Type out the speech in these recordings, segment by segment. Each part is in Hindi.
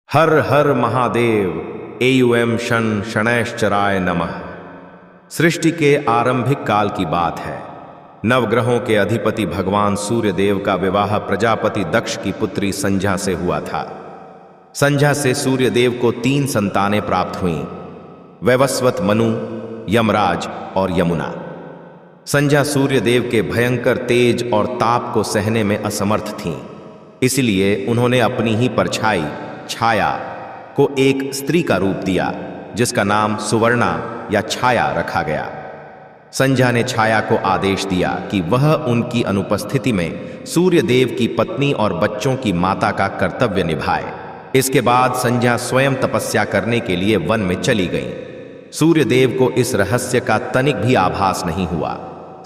हर हर महादेव। एयुएम शन शनैश्चराय नमः। सृष्टि के आरंभिक काल की बात है। नवग्रहों के अधिपति भगवान सूर्यदेव का विवाह प्रजापति दक्ष की पुत्री संध्या से हुआ था। संध्या से सूर्यदेव को 3 संतानें प्राप्त हुईं, वैवस्वत, मनु, यमराज और यमुना। संध्या सूर्यदेव के भयंकर तेज और ताप को सहने में असमर्थ थीं, इसलिए उन्होंने अपनी ही परछाई छाया को एक स्त्री का रूप दिया, जिसका नाम सुवर्णा या छाया रखा गया। संध्या ने छाया को आदेश दिया कि वह उनकी अनुपस्थिति में सूर्यदेव की पत्नी और बच्चों की माता का कर्तव्य निभाए। इसके बाद संध्या स्वयं तपस्या करने के लिए वन में चली गईं। सूर्यदेव को इस रहस्य का तनिक भी आभास नहीं हुआ।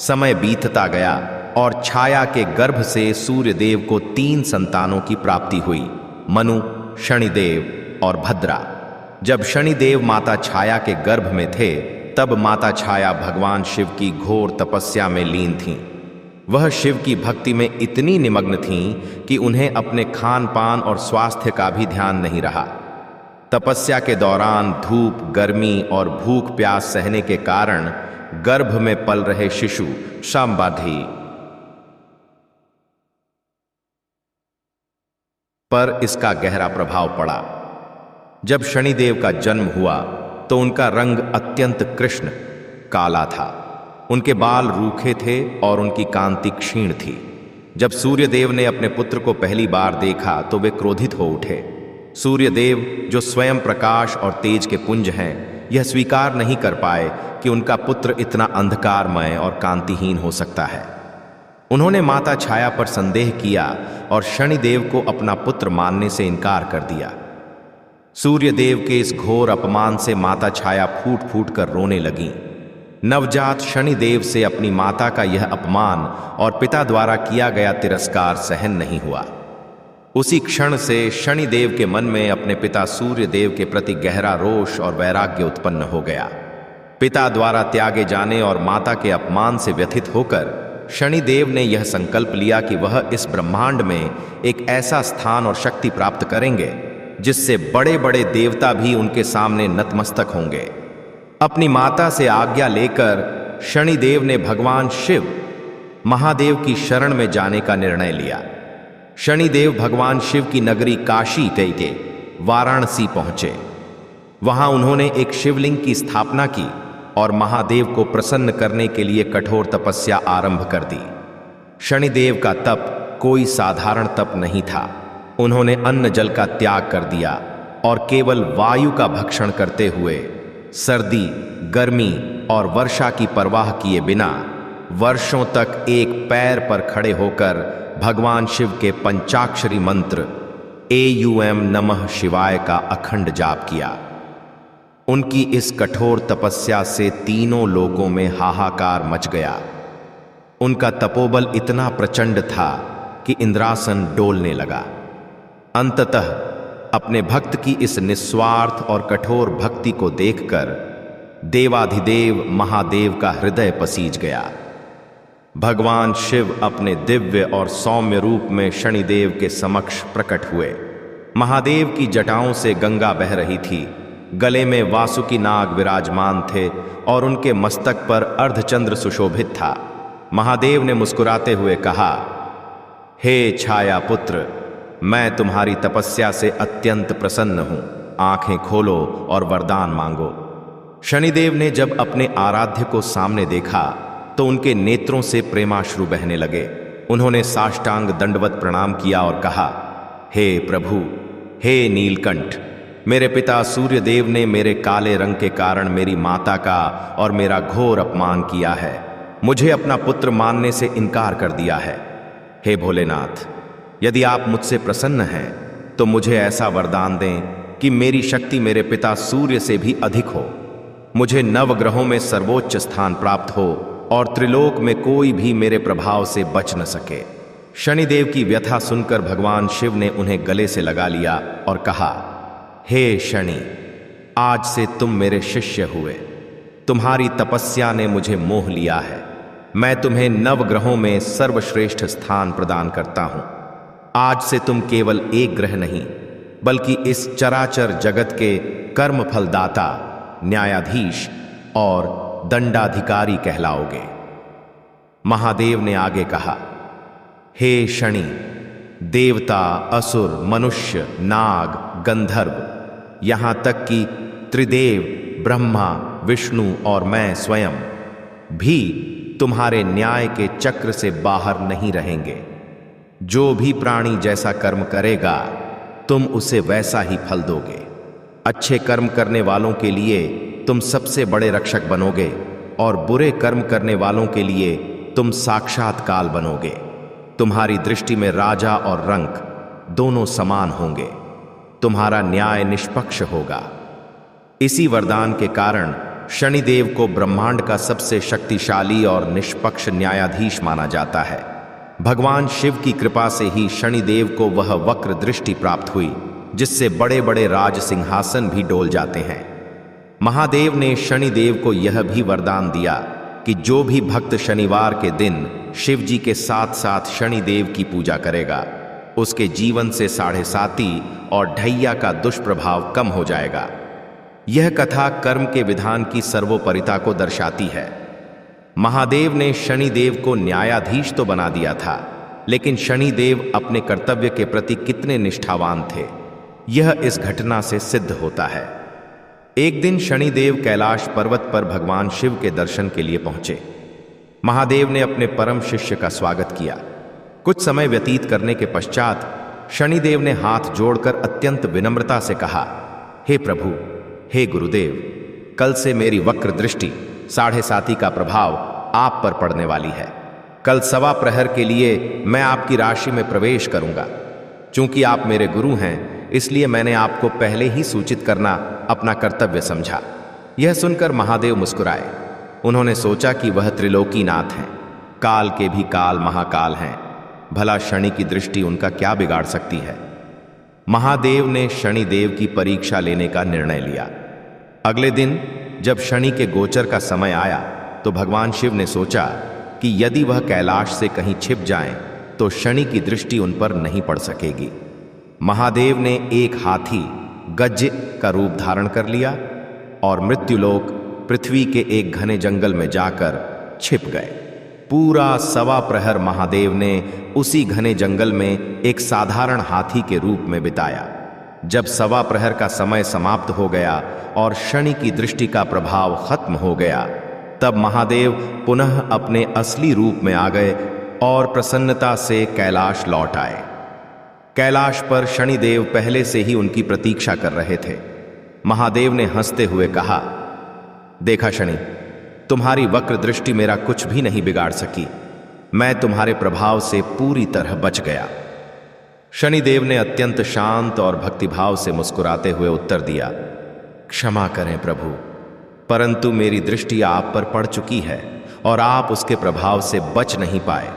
समय बीतता गया और छाया के गर्भ से सूर्यदेव को 3 संतानों की प्राप्ति हुई, मनु, शनिदेव और भद्रा। जब शनिदेव माता छाया के गर्भ में थे, तब माता छाया भगवान शिव की घोर तपस्या में लीन थीं। वह शिव की भक्ति में इतनी निमग्न थीं कि उन्हें अपने खान पान और स्वास्थ्य का भी ध्यान नहीं रहा। तपस्या के दौरान धूप, गर्मी और भूख प्यास सहने के कारण गर्भ में पल रहे शिशु संबाधि पर इसका गहरा प्रभाव पड़ा। जब शनिदेव का जन्म हुआ तो उनका रंग अत्यंत कृष्ण काला था। उनके बाल रूखे थे और उनकी कांति क्षीण थी। जब सूर्यदेव ने अपने पुत्र को पहली बार देखा तो वे क्रोधित हो उठे। सूर्यदेव, जो स्वयं प्रकाश और तेज के पुंज हैं, यह स्वीकार नहीं कर पाए कि उनका पुत्र इतना अंधकारमय और कांतिहीन हो सकता है। उन्होंने माता छाया पर संदेह किया और शनिदेव को अपना पुत्र मानने से इनकार कर दिया। सूर्यदेव के इस घोर अपमान से माता छाया फूट फूट कर रोने लगीं। नवजात शनिदेव से अपनी माता का यह अपमान और पिता द्वारा किया गया तिरस्कार सहन नहीं हुआ। उसी क्षण से शनिदेव के मन में अपने पिता सूर्यदेव के प्रति गहरा रोष और वैराग्य उत्पन्न हो गया। पिता द्वारा त्यागे जाने और माता के अपमान से व्यथित होकर शनिदेव ने यह संकल्प लिया कि वह इस ब्रह्मांड में एक ऐसा स्थान और शक्ति प्राप्त करेंगे जिससे बड़े बड़े देवता भी उनके सामने नतमस्तक होंगे। अपनी माता से आज्ञा लेकर शनिदेव ने भगवान शिव महादेव की शरण में जाने का निर्णय लिया। शनिदेव भगवान शिव की नगरी काशी के वाराणसी पहुंचे। वहां उन्होंने एक शिवलिंग की स्थापना की और महादेव को प्रसन्न करने के लिए कठोर तपस्या आरंभ कर दी। शनिदेव का तप कोई साधारण तप नहीं था। उन्होंने अन्न जल का त्याग कर दिया और केवल वायु का भक्षण करते हुए सर्दी, गर्मी और वर्षा की परवाह किए बिना वर्षों तक एक पैर पर खड़े होकर भगवान शिव के पंचाक्षरी मंत्र एयुएम नमः शिवाय का अखंड जाप किया। उनकी इस कठोर तपस्या से तीनों लोकों में हाहाकार मच गया। उनका तपोबल इतना प्रचंड था कि इंद्रासन डोलने लगा। अंततः अपने भक्त की इस निस्वार्थ और कठोर भक्ति को देखकर देवाधिदेव महादेव का हृदय पसीज गया। भगवान शिव अपने दिव्य और सौम्य रूप में शनिदेव के समक्ष प्रकट हुए। महादेव की जटाओं से गंगा बह रही थी। गले में वासुकी नाग विराजमान थे और उनके मस्तक पर अर्धचंद्र सुशोभित था। महादेव ने मुस्कुराते हुए कहा, हे छाया पुत्र, मैं तुम्हारी तपस्या से अत्यंत प्रसन्न हूं। आंखें खोलो और वरदान मांगो। शनिदेव ने जब अपने आराध्य को सामने देखा तो उनके नेत्रों से प्रेमाश्रु बहने लगे। उन्होंने साष्टांग दंडवत प्रणाम किया और कहा, हे प्रभु, हे नीलकंठ, मेरे पिता सूर्यदेव ने मेरे काले रंग के कारण मेरी माता का और मेरा घोर अपमान किया है। मुझे अपना पुत्र मानने से इनकार कर दिया है। हे भोलेनाथ, यदि आप मुझसे प्रसन्न हैं तो मुझे ऐसा वरदान दें कि मेरी शक्ति मेरे पिता सूर्य से भी अधिक हो। मुझे नवग्रहों में सर्वोच्च स्थान प्राप्त हो और त्रिलोक में कोई भी मेरे प्रभाव से बच न सके। शनिदेव की व्यथा सुनकर भगवान शिव ने उन्हें गले से लगा लिया और कहा, हे शनि, आज से तुम मेरे शिष्य हुए। तुम्हारी तपस्या ने मुझे मोह लिया है। मैं तुम्हें नवग्रहों में सर्वश्रेष्ठ स्थान प्रदान करता हूं। आज से तुम केवल एक ग्रह नहीं बल्कि इस चराचर जगत के कर्म फलदाता, न्यायाधीश और दंडाधिकारी कहलाओगे। महादेव ने आगे कहा, हे शनि, देवता, असुर, मनुष्य, नाग, गंधर्व, यहां तक कि त्रिदेव ब्रह्मा, विष्णु और मैं स्वयं भी तुम्हारे न्याय के चक्र से बाहर नहीं रहेंगे। जो भी प्राणी जैसा कर्म करेगा तुम उसे वैसा ही फल दोगे। अच्छे कर्म करने वालों के लिए तुम सबसे बड़े रक्षक बनोगे और बुरे कर्म करने वालों के लिए तुम साक्षात काल बनोगे। तुम्हारी दृष्टि में राजा और रंक दोनों समान होंगे। तुम्हारा न्याय निष्पक्ष होगा। इसी वरदान के कारण शनिदेव को ब्रह्मांड का सबसे शक्तिशाली और निष्पक्ष न्यायाधीश माना जाता है। भगवान शिव की कृपा से ही शनिदेव को वह वक्र दृष्टि प्राप्त हुई जिससे बड़े बड़े राज सिंहासन भी डोल जाते हैं। महादेव ने शनिदेव को यह भी वरदान दिया कि जो भी भक्त शनिवार के दिन शिव जी के साथ साथ शनिदेव की पूजा करेगा उसके जीवन से 7.5 और ढैया का दुष्प्रभाव कम हो जाएगा। यह कथा कर्म के विधान की सर्वोपरिता को दर्शाती है। महादेव ने शनिदेव को न्यायाधीश तो बना दिया था, लेकिन शनिदेव अपने कर्तव्य के प्रति कितने निष्ठावान थे यह इस घटना से सिद्ध होता है। एक दिन शनिदेव कैलाश पर्वत पर भगवान शिव के दर्शन के लिए पहुंचे। महादेव ने अपने परम शिष्य का स्वागत किया। कुछ समय व्यतीत करने के पश्चात शनिदेव ने हाथ जोड़कर अत्यंत विनम्रता से कहा, हे प्रभु, हे गुरुदेव, कल से मेरी वक्र दृष्टि 7.5 का प्रभाव आप पर पड़ने वाली है। कल 1.25 प्रहर के लिए मैं आपकी राशि में प्रवेश करूंगा। चूंकि आप मेरे गुरु हैं, इसलिए मैंने आपको पहले ही सूचित करना अपना कर्तव्य समझा। यह सुनकर महादेव मुस्कुराए। उन्होंने सोचा कि वह त्रिलोकीनाथ हैं, काल के भी काल महाकाल हैं। भला शनि की दृष्टि उनका क्या बिगाड़ सकती है। महादेव ने शनिदेव की परीक्षा लेने का निर्णय लिया। अगले दिन जब शनि के गोचर का समय आया तो भगवान शिव ने सोचा कि यदि वह कैलाश से कहीं छिप जाएं तो शनि की दृष्टि उन पर नहीं पड़ सकेगी। महादेव ने एक हाथी गज का रूप धारण कर लिया और मृत्युलोक पृथ्वी के एक घने जंगल में जाकर छिप गए। पूरा 1.25 प्रहर महादेव ने उसी घने जंगल में एक साधारण हाथी के रूप में बिताया। जब 1.25 प्रहर का समय समाप्त हो गया और शनि की दृष्टि का प्रभाव खत्म हो गया, तब महादेव पुनः अपने असली रूप में आ गए और प्रसन्नता से कैलाश लौट आए। कैलाश पर शनिदेव पहले से ही उनकी प्रतीक्षा कर रहे थे। महादेव ने हंसते हुए कहा, देखा शनि, तुम्हारी वक्र दृष्टि मेरा कुछ भी नहीं बिगाड़ सकी। मैं तुम्हारे प्रभाव से पूरी तरह बच गया। शनिदेव ने अत्यंत शांत और भक्तिभाव से मुस्कुराते हुए उत्तर दिया, क्षमा करें प्रभु, परंतु मेरी दृष्टि आप पर पड़ चुकी है और आप उसके प्रभाव से बच नहीं पाए।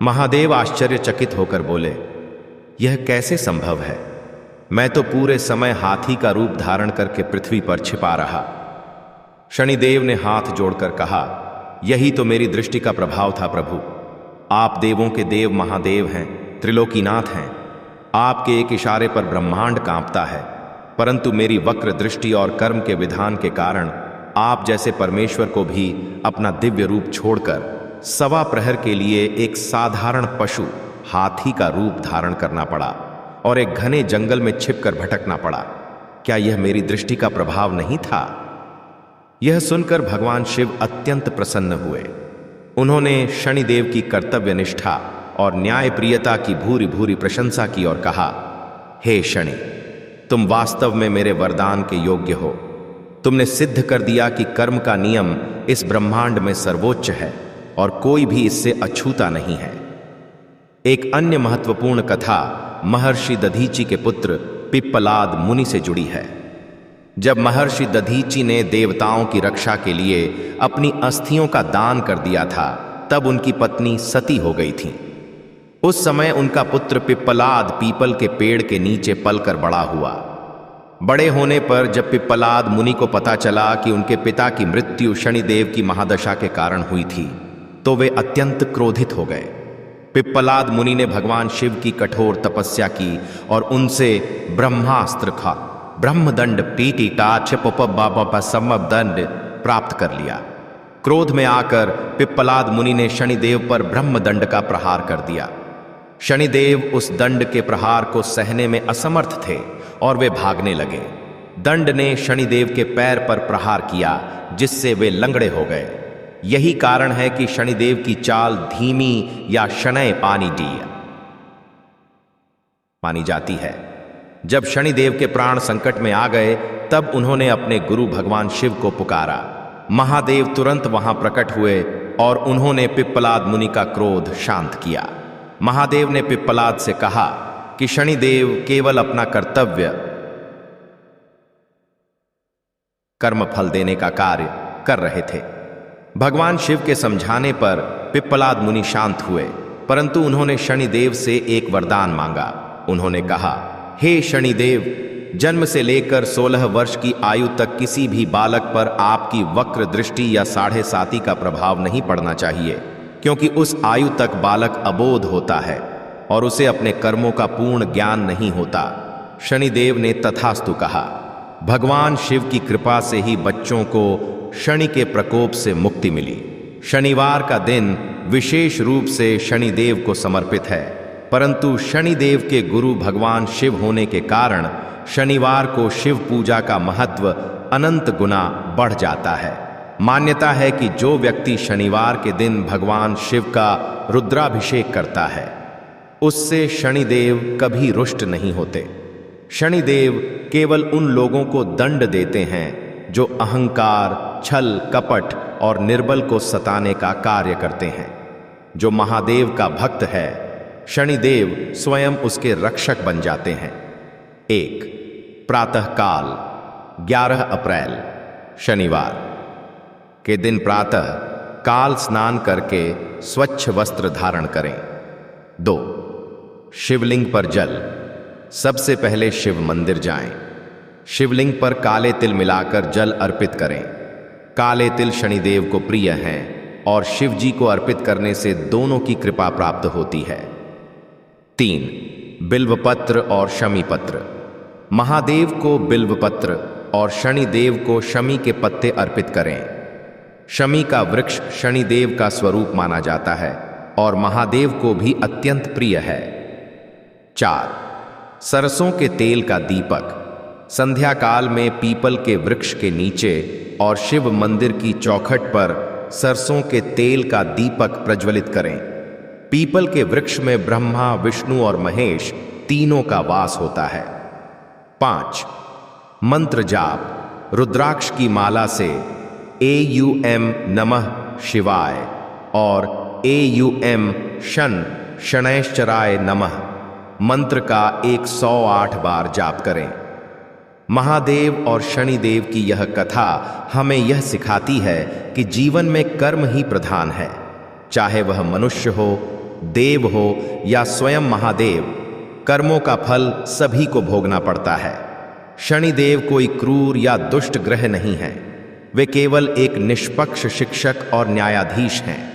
महादेव आश्चर्यचकित होकर बोले, यह कैसे संभव है? मैं तो पूरे समय हाथी का रूप धारण करके पृथ्वी पर छिपा रहा। शनिदेव ने हाथ जोड़कर कहा, यही तो मेरी दृष्टि का प्रभाव था प्रभु। आप देवों के देव महादेव हैं, त्रिलोकीनाथ हैं। आपके एक इशारे पर ब्रह्मांड कांपता है, परंतु मेरी वक्र दृष्टि और कर्म के विधान के कारण आप जैसे परमेश्वर को भी अपना दिव्य रूप छोड़कर 1.25 प्रहर के लिए एक साधारण पशु हाथी का रूप धारण करना पड़ा और एक घने जंगल में छिपकर भटकना पड़ा। क्या यह मेरी दृष्टि का प्रभाव नहीं था? यह सुनकर भगवान शिव अत्यंत प्रसन्न हुए। उन्होंने शनिदेव की कर्तव्य निष्ठा और न्यायप्रियता की भूरि भूरि प्रशंसा की और कहा, हे शनि, तुम वास्तव में मेरे वरदान के योग्य हो। तुमने सिद्ध कर दिया कि कर्म का नियम इस ब्रह्मांड में सर्वोच्च है और कोई भी इससे अछूता नहीं है। एक अन्य महत्वपूर्ण कथा महर्षि दधीचि के पुत्र पिप्पलाद मुनि से जुड़ी है। जब महर्षि दधीचि ने देवताओं की रक्षा के लिए अपनी अस्थियों का दान कर दिया था, तब उनकी पत्नी सती हो गई थी। उस समय उनका पुत्र पिप्पलाद पीपल के पेड़ के नीचे पलकर बड़ा हुआ। बड़े होने पर जब पिप्पलाद मुनि को पता चला कि उनके पिता की मृत्यु शनिदेव की महादशा के कारण हुई थी, तो वे अत्यंत क्रोधित हो गए। पिप्पलाद मुनि ने भगवान शिव की कठोर तपस्या की और उनसे ब्रह्मास्त्र खा ब्रह्मदंड पीटी दंड प्राप्त कर लिया। क्रोध में आकर पिप्पलाद मुनि ने शनिदेव पर ब्रह्मदंड का प्रहार कर दिया। शनिदेव उस दंड के प्रहार को सहने में असमर्थ थे और वे भागने लगे। दंड ने शनिदेव के पैर पर प्रहार किया, जिससे वे लंगड़े हो गए। यही कारण है कि शनिदेव की चाल धीमी या शनय मानी जाती है। जब शनिदेव के प्राण संकट में आ गए, तब उन्होंने अपने गुरु भगवान शिव को पुकारा। महादेव तुरंत वहां प्रकट हुए और उन्होंने पिप्पलाद मुनि का क्रोध शांत किया। महादेव ने पिप्पलाद से कहा कि शनिदेव केवल अपना कर्तव्य कर्म फल देने का कार्य कर रहे थे। भगवान शिव के समझाने पर पिप्पलाद मुनि शांत हुए, परंतु उन्होंने शनिदेव से एक वरदान मांगा। उन्होंने कहा, हे शनिदेव, जन्म से लेकर 16 वर्ष की आयु तक किसी भी बालक पर आपकी वक्र दृष्टि या 7.5 का प्रभाव नहीं पड़ना चाहिए, क्योंकि उस आयु तक बालक अबोध होता है और उसे अपने कर्मों का पूर्ण ज्ञान नहीं होता। शनिदेव ने तथास्तु कहा। भगवान शिव की कृपा से ही बच्चों को शनि के प्रकोप से मुक्ति मिली। शनिवार का दिन विशेष रूप से शनिदेव को समर्पित है, परंतु शनिदेव के गुरु भगवान शिव होने के कारण शनिवार को शिव पूजा का महत्व अनंत गुना बढ़ जाता है। मान्यता है कि जो व्यक्ति शनिवार के दिन भगवान शिव का रुद्राभिषेक करता है, उससे शनिदेव कभी रुष्ट नहीं होते। शनिदेव केवल उन लोगों को दंड देते हैं जो अहंकार, छल, कपट और निर्बल को सताने का कार्य करते हैं। जो महादेव का भक्त है, शनिदेव स्वयं उसके रक्षक बन जाते हैं। 1. प्रातःकाल 11 अप्रैल शनिवार के दिन प्रातः काल स्नान करके स्वच्छ वस्त्र धारण करें। 2. शिवलिंग पर जल। सबसे पहले शिव मंदिर जाएं। शिवलिंग पर काले तिल मिलाकर जल अर्पित करें। काले तिल शनिदेव को प्रिय हैं और शिव जी को अर्पित करने से दोनों की कृपा प्राप्त होती है। 3. बिल्वपत्र और शमी पत्र। महादेव को बिल्वपत्र और शनिदेव को शमी के पत्ते अर्पित करें। शमी का वृक्ष शनिदेव का स्वरूप माना जाता है और महादेव को भी अत्यंत प्रिय है। 4. सरसों के तेल का दीपक। संध्या काल में पीपल के वृक्ष के नीचे और शिव मंदिर की चौखट पर सरसों के तेल का दीपक प्रज्वलित करें। पीपल के वृक्ष में ब्रह्मा, विष्णु और महेश तीनों का वास होता है। 5. मंत्र जाप। रुद्राक्ष की माला से AUM नमः शिवाय और AUM शनैश्चराय नमः मंत्र का 108 बार जाप करें। महादेव और शनिदेव की यह कथा हमें यह सिखाती है कि जीवन में कर्म ही प्रधान है। चाहे वह मनुष्य हो, देव हो या स्वयं महादेव, कर्मों का फल सभी को भोगना पड़ता है। शनिदेव कोई क्रूर या दुष्ट ग्रह नहीं है, वे केवल एक निष्पक्ष शिक्षक और न्यायाधीश हैं।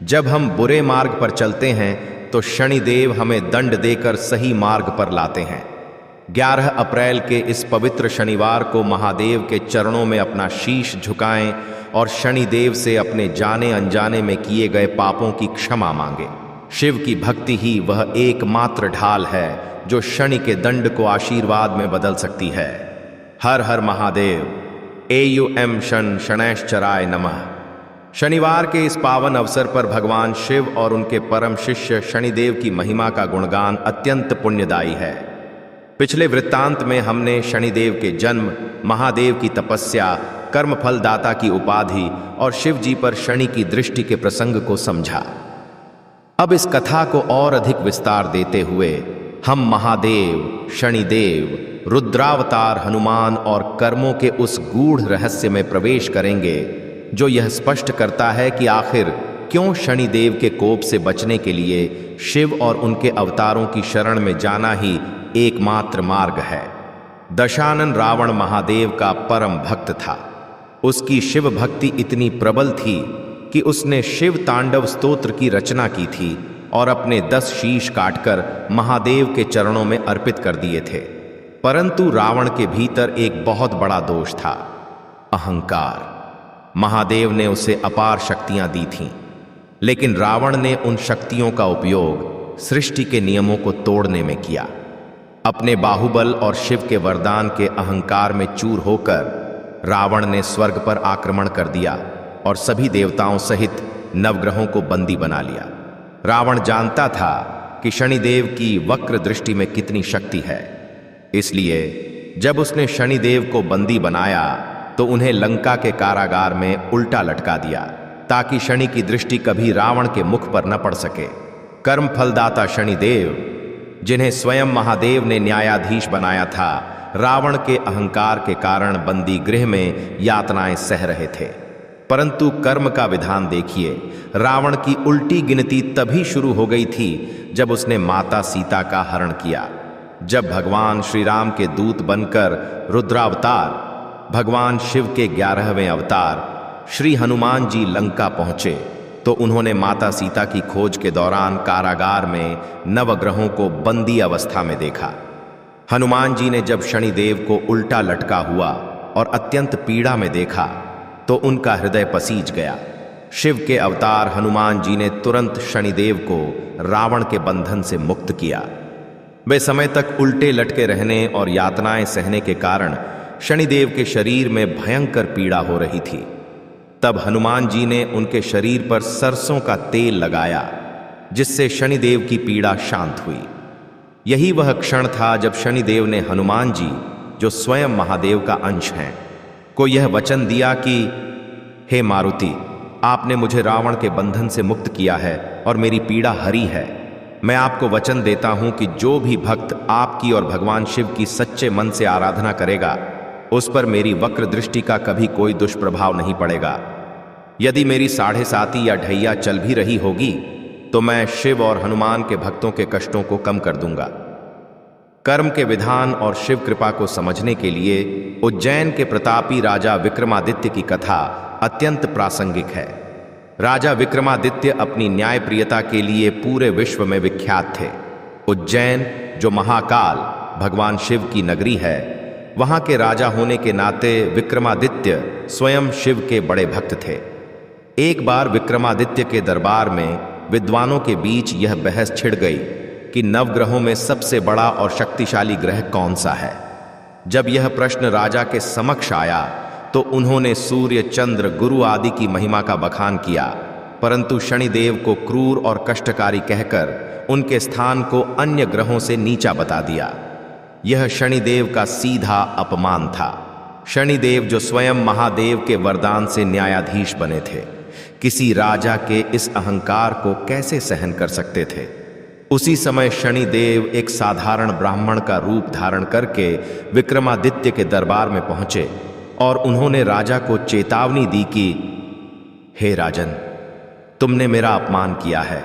जब हम बुरे मार्ग पर चलते हैं तो शनिदेव हमें दंड देकर सही मार्ग पर लाते हैं। 11 अप्रैल के इस पवित्र शनिवार को महादेव के चरणों में अपना शीश झुकाएं और शनिदेव से अपने जाने अनजाने में किए गए पापों की क्षमा मांगे। शिव की भक्ति ही वह एकमात्र ढाल है जो शनि के दंड को आशीर्वाद में बदल सकती है। हर हर महादेव। AUM शनैश्चराय नमः। शनिवार के इस पावन अवसर पर भगवान शिव और उनके परम शिष्य शनिदेव की महिमा का गुणगान अत्यंत पुण्यदायी है। पिछले वृत्तांत में हमने शनिदेव के जन्म, महादेव की तपस्या, कर्मफल दाता की उपाधि और शिव जी पर शनि की दृष्टि के प्रसंग को समझा। अब इस कथा को और अधिक विस्तार देते हुए हम महादेव, शनिदेव, रुद्रावतार हनुमान और कर्मों के उस गूढ़ रहस्य में प्रवेश करेंगे जो यह स्पष्ट करता है कि आखिर क्यों शनिदेव के कोप से बचने के लिए शिव और उनके अवतारों की शरण में जाना ही एकमात्र मार्ग है। दशानन रावण महादेव का परम भक्त था। उसकी शिव भक्ति इतनी प्रबल थी कि उसने शिव तांडव स्तोत्र की रचना की थी, और अपने 10 शीश काटकर महादेव के चरणों में अर्पित कर दिए थे। परंतु रावण के भीतर एक बहुत बड़ा दोष था, अहंकार। महादेव ने उसे अपार शक्तियां दी थीं, लेकिन रावण ने उन शक्तियों का उपयोग सृष्टि के नियमों को तोड़ने में किया। अपने बाहुबल और शिव के वरदान के अहंकार में चूर होकर रावण ने स्वर्ग पर आक्रमण कर दिया और सभी देवताओं सहित नवग्रहों को बंदी बना लिया। रावण जानता था कि शनिदेव की वक्र दृष्टि में कितनी शक्ति है, इसलिए जब उसने शनिदेव को बंदी बनाया तो उन्हें लंका के कारागार में उल्टा लटका दिया, ताकि शनि की दृष्टि कभी रावण के मुख पर न पड़ सके। कर्म फलदाता शनिदेव, जिन्हें स्वयं महादेव ने न्यायाधीश बनाया था, रावण के अहंकार के कारण बंदी गृह में यातनाएं सह रहे थे। परंतु कर्म का विधान देखिए, रावण की उल्टी गिनती तभी शुरू हो गई थी जब उसने माता सीता का हरण किया। जब भगवान श्री राम के दूत बनकर रुद्रावतार, भगवान शिव के 11वें अवतार श्री हनुमान जी लंका पहुंचे, तो उन्होंने माता सीता की खोज के दौरान कारागार में नवग्रहों को बंदी अवस्था में देखा। हनुमान जी ने जब शनिदेव को उल्टा लटका हुआ और अत्यंत पीड़ा में देखा तो उनका हृदय पसीज गया। शिव के अवतार हनुमान जी ने तुरंत शनिदेव को रावण के बंधन से मुक्त किया। वे समय तक उल्टे लटके रहने और यातनाएं सहने के कारण शनिदेव के शरीर में भयंकर पीड़ा हो रही थी। तब हनुमान जी ने उनके शरीर पर सरसों का तेल लगाया, जिससे शनिदेव की पीड़ा शांत हुई। यही वह क्षण था जब शनिदेव ने हनुमान जी, जो स्वयं महादेव का अंश हैं, को यह वचन दिया कि हे मारुति, आपने मुझे रावण के बंधन से मुक्त किया है और मेरी पीड़ा हरी है। मैं आपको वचन देता हूं कि जो भी भक्त आपकी और भगवान शिव की सच्चे मन से आराधना करेगा, उस पर मेरी वक्र दृष्टि का कभी कोई दुष्प्रभाव नहीं पड़ेगा। यदि मेरी 7.5 या ढैया चल भी रही होगी तो मैं शिव और हनुमान के भक्तों के कष्टों को कम कर दूंगा। कर्म के विधान और शिव कृपा को समझने के लिए उज्जैन के प्रतापी राजा विक्रमादित्य की कथा अत्यंत प्रासंगिक है। राजा विक्रमादित्य अपनी न्यायप्रियता के लिए पूरे विश्व में विख्यात थे। उज्जैन, जो महाकाल भगवान शिव की नगरी है, वहां के राजा होने के नाते विक्रमादित्य स्वयं शिव के बड़े भक्त थे। एक बार विक्रमादित्य के दरबार में विद्वानों के बीच यह बहस छिड़ गई कि नवग्रहों में सबसे बड़ा और शक्तिशाली ग्रह कौन सा है। जब यह प्रश्न राजा के समक्ष आया तो उन्होंने सूर्य, चंद्र, गुरु आदि की महिमा का बखान किया, परंतु शनिदेव को क्रूर और कष्टकारी कहकर उनके स्थान को अन्य ग्रहों से नीचा बता दिया। यह शनिदेव का सीधा अपमान था। शनिदेव, जो स्वयं महादेव के वरदान से न्यायाधीश बने थे, किसी राजा के इस अहंकार को कैसे सहन कर सकते थे। उसी समय शनिदेव एक साधारण ब्राह्मण का रूप धारण करके विक्रमादित्य के दरबार में पहुंचे और उन्होंने राजा को चेतावनी दी कि हे राजन, तुमने मेरा अपमान किया है,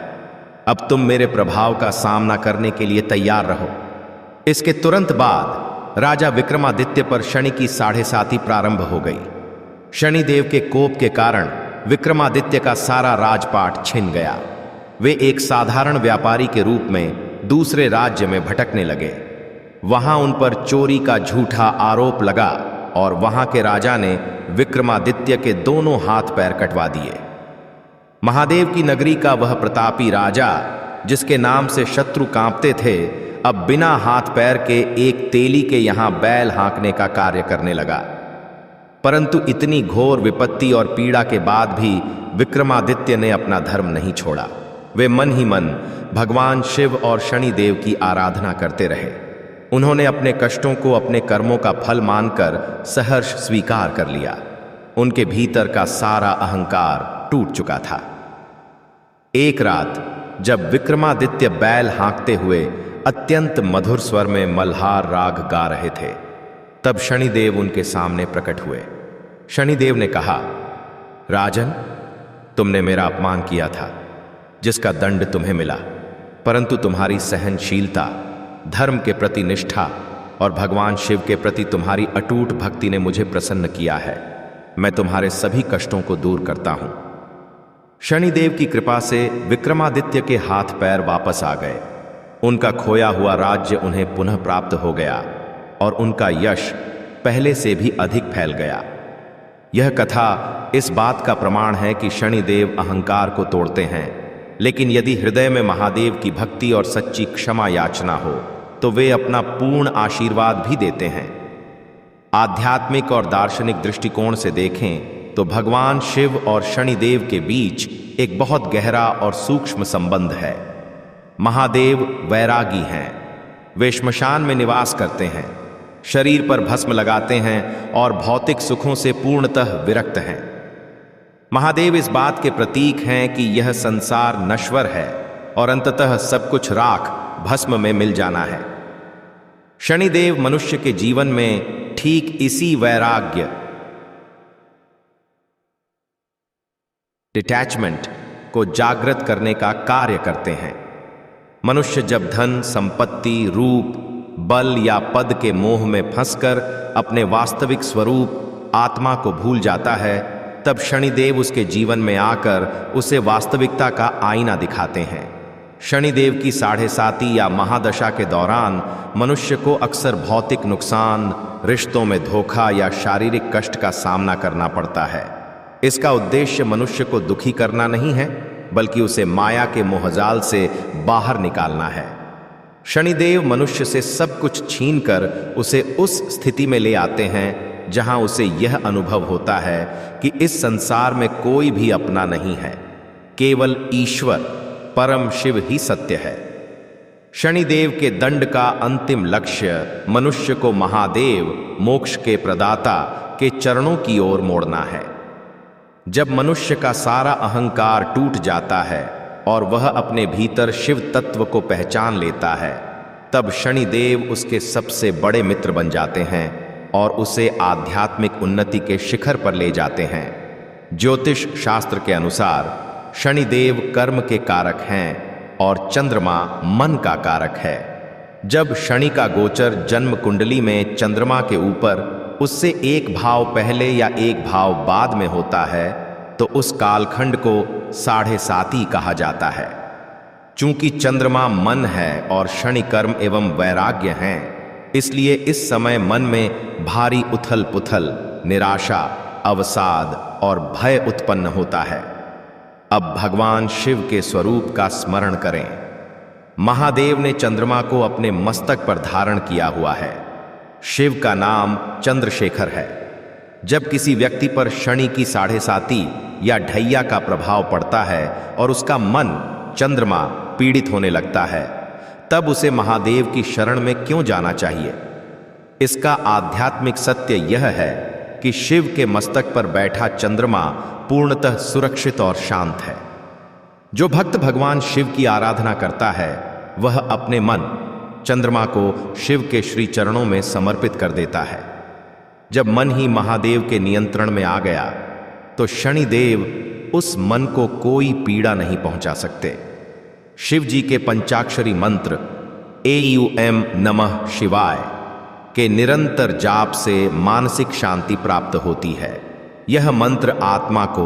अब तुम मेरे प्रभाव का सामना करने के लिए तैयार रहो। इसके तुरंत बाद राजा विक्रमादित्य पर शनि की 7.5 प्रारंभ हो गई। शनिदेव के कोप के कारण विक्रमादित्य का सारा राजपाट छिन गया। वे एक साधारण व्यापारी के रूप में दूसरे राज्य में भटकने लगे। वहां उन पर चोरी का झूठा आरोप लगा और वहां के राजा ने विक्रमादित्य के दोनों हाथ पैर कटवा दिए। महादेव की नगरी का वह प्रतापी राजा, जिसके नाम से शत्रु कांपते थे, अब बिना हाथ पैर के एक तेली के यहां बैल हाँकने का कार्य करने लगा। परंतु इतनी घोर विपत्ति और पीड़ा के बाद भी विक्रमादित्य ने अपना धर्म नहीं छोड़ा। वे मन ही मन भगवान शिव और शनिदेव की आराधना करते रहे। उन्होंने अपने कष्टों को अपने कर्मों का फल मानकर सहर्ष स्वीकार कर लिया। उनके भीतर का सारा अहंकार टूट चुका था। एक रात जब विक्रमादित्य बैल हाँकते हुए अत्यंत मधुर स्वर में मल्हार राग गा रहे थे, तब शनिदेव उनके सामने प्रकट हुए। शनिदेव ने कहा, राजन, तुमने मेरा अपमान किया था, जिसका दंड तुम्हें मिला, परंतु तुम्हारी सहनशीलता, धर्म के प्रति निष्ठा और भगवान शिव के प्रति तुम्हारी अटूट भक्ति ने मुझे प्रसन्न किया है। मैं तुम्हारे सभी कष्टों को दूर करता हूं। शनिदेव की कृपा से विक्रमादित्य के हाथ पैर वापस आ गए। उनका खोया हुआ राज्य उन्हें पुनः प्राप्त हो गया और उनका यश पहले से भी अधिक फैल गया। यह कथा इस बात का प्रमाण है कि शनिदेव अहंकार को तोड़ते हैं, लेकिन यदि हृदय में महादेव की भक्ति और सच्ची क्षमा याचना हो तो वे अपना पूर्ण आशीर्वाद भी देते हैं। आध्यात्मिक और दार्शनिक दृष्टिकोण से देखें तो भगवान शिव और शनिदेव के बीच एक बहुत गहरा और सूक्ष्म संबंध है। महादेव वैरागी हैं। वे श्मशान में निवास करते हैं, शरीर पर भस्म लगाते हैं और भौतिक सुखों से पूर्णतः विरक्त हैं। महादेव इस बात के प्रतीक हैं कि यह संसार नश्वर है और अंततः सब कुछ राख भस्म में मिल जाना है। शनिदेव मनुष्य के जीवन में ठीक इसी वैराग्य, डिटैचमेंट को जागृत करने का कार्य करते हैं। मनुष्य जब धन, संपत्ति, रूप, बल या पद के मोह में फंसकर अपने वास्तविक स्वरूप आत्मा को भूल जाता है, तब शनिदेव उसके जीवन में आकर उसे वास्तविकता का आईना दिखाते हैं। शनिदेव की 7.5 या महादशा के दौरान मनुष्य को अक्सर भौतिक नुकसान, रिश्तों में धोखा या शारीरिक कष्ट का सामना करना पड़ता है। इसका उद्देश्य मनुष्य को दुखी करना नहीं है, बल्कि उसे माया के मोहजाल से बाहर निकालना है। शनिदेव मनुष्य से सब कुछ छीनकर उसे उस स्थिति में ले आते हैं जहां उसे यह अनुभव होता है कि इस संसार में कोई भी अपना नहीं है, केवल ईश्वर परम शिव ही सत्य है। शनिदेव के दंड का अंतिम लक्ष्य मनुष्य को महादेव, मोक्ष के प्रदाता के चरणों की ओर मोड़ना है। जब मनुष्य का सारा अहंकार टूट जाता है और वह अपने भीतर शिव तत्व को पहचान लेता है, तब शनिदेव उसके सबसे बड़े मित्र बन जाते हैं और उसे आध्यात्मिक उन्नति के शिखर पर ले जाते हैं। ज्योतिष शास्त्र के अनुसार शनिदेव कर्म के कारक हैं और चंद्रमा मन का कारक है। जब शनि का गोचर जन्म कुंडली में चंद्रमा के ऊपर उससे एक भाव पहले या एक भाव बाद में होता है तो उस कालखंड को 7.5 कहा जाता है। चूंकि चंद्रमा मन है और शनि कर्म एवं वैराग्य हैं, इसलिए इस समय मन में भारी उथल पुथल, निराशा, अवसाद और भय उत्पन्न होता है। अब भगवान शिव के स्वरूप का स्मरण करें। महादेव ने चंद्रमा को अपने मस्तक पर धारण किया हुआ है। शिव का नाम चंद्रशेखर है। जब किसी व्यक्ति पर शनि की 7.5 या ढैया का प्रभाव पड़ता है और उसका मन, चंद्रमा, पीड़ित होने लगता है, तब उसे महादेव की शरण में क्यों जाना चाहिए? इसका आध्यात्मिक सत्य यह है कि शिव के मस्तक पर बैठा चंद्रमा पूर्णतः सुरक्षित और शांत है। जो भक्त भगवान शिव की आराधना करता है, वह अपने मन, चंद्रमा को शिव के श्री चरणों में समर्पित कर देता है। जब मन ही महादेव के नियंत्रण में आ गया, तो शनिदेव उस मन को कोई पीड़ा नहीं पहुंचा सकते। शिव जी के पंचाक्षरी मंत्र एयूएम नमः शिवाय के निरंतर जाप से मानसिक शांति प्राप्त होती है। यह मंत्र आत्मा को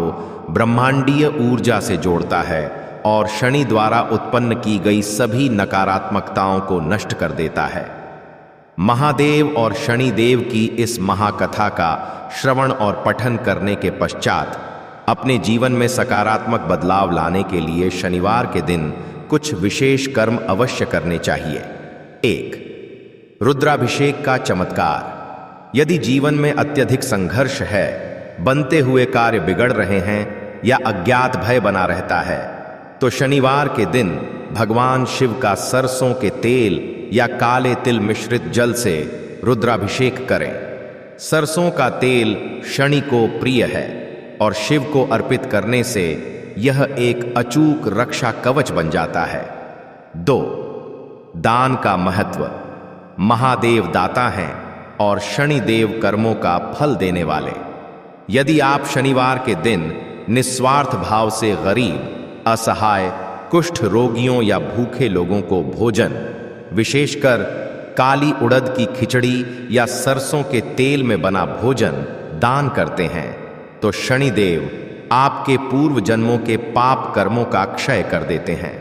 ब्रह्मांडीय ऊर्जा से जोड़ता है और शनि द्वारा उत्पन्न की गई सभी नकारात्मकताओं को नष्ट कर देता है। महादेव और शनिदेव की इस महाकथा का श्रवण और पठन करने के पश्चात अपने जीवन में सकारात्मक बदलाव लाने के लिए शनिवार के दिन कुछ विशेष कर्म अवश्य करने चाहिए। 1. रुद्राभिषेक का चमत्कार। यदि जीवन में अत्यधिक संघर्ष है, बनते हुए कार्य बिगड़ रहे हैं या अज्ञात भय बना रहता है, तो शनिवार के दिन भगवान शिव का सरसों के तेल या काले तिल मिश्रित जल से रुद्राभिषेक करें। सरसों का तेल शनि को प्रिय है और शिव को अर्पित करने से यह एक अचूक रक्षा कवच बन जाता है। 2. दान का महत्व। महादेव दाता हैं और शनिदेव कर्मों का फल देने वाले। यदि आप शनिवार के दिन निस्वार्थ भाव से गरीब, असहाय, कुष्ठ रोगियों या भूखे लोगों को भोजन, विशेषकर काली उड़द की खिचड़ी या सरसों के तेल में बना भोजन दान करते हैं, तो शनिदेव आपके पूर्व जन्मों के पाप कर्मों का क्षय कर देते हैं।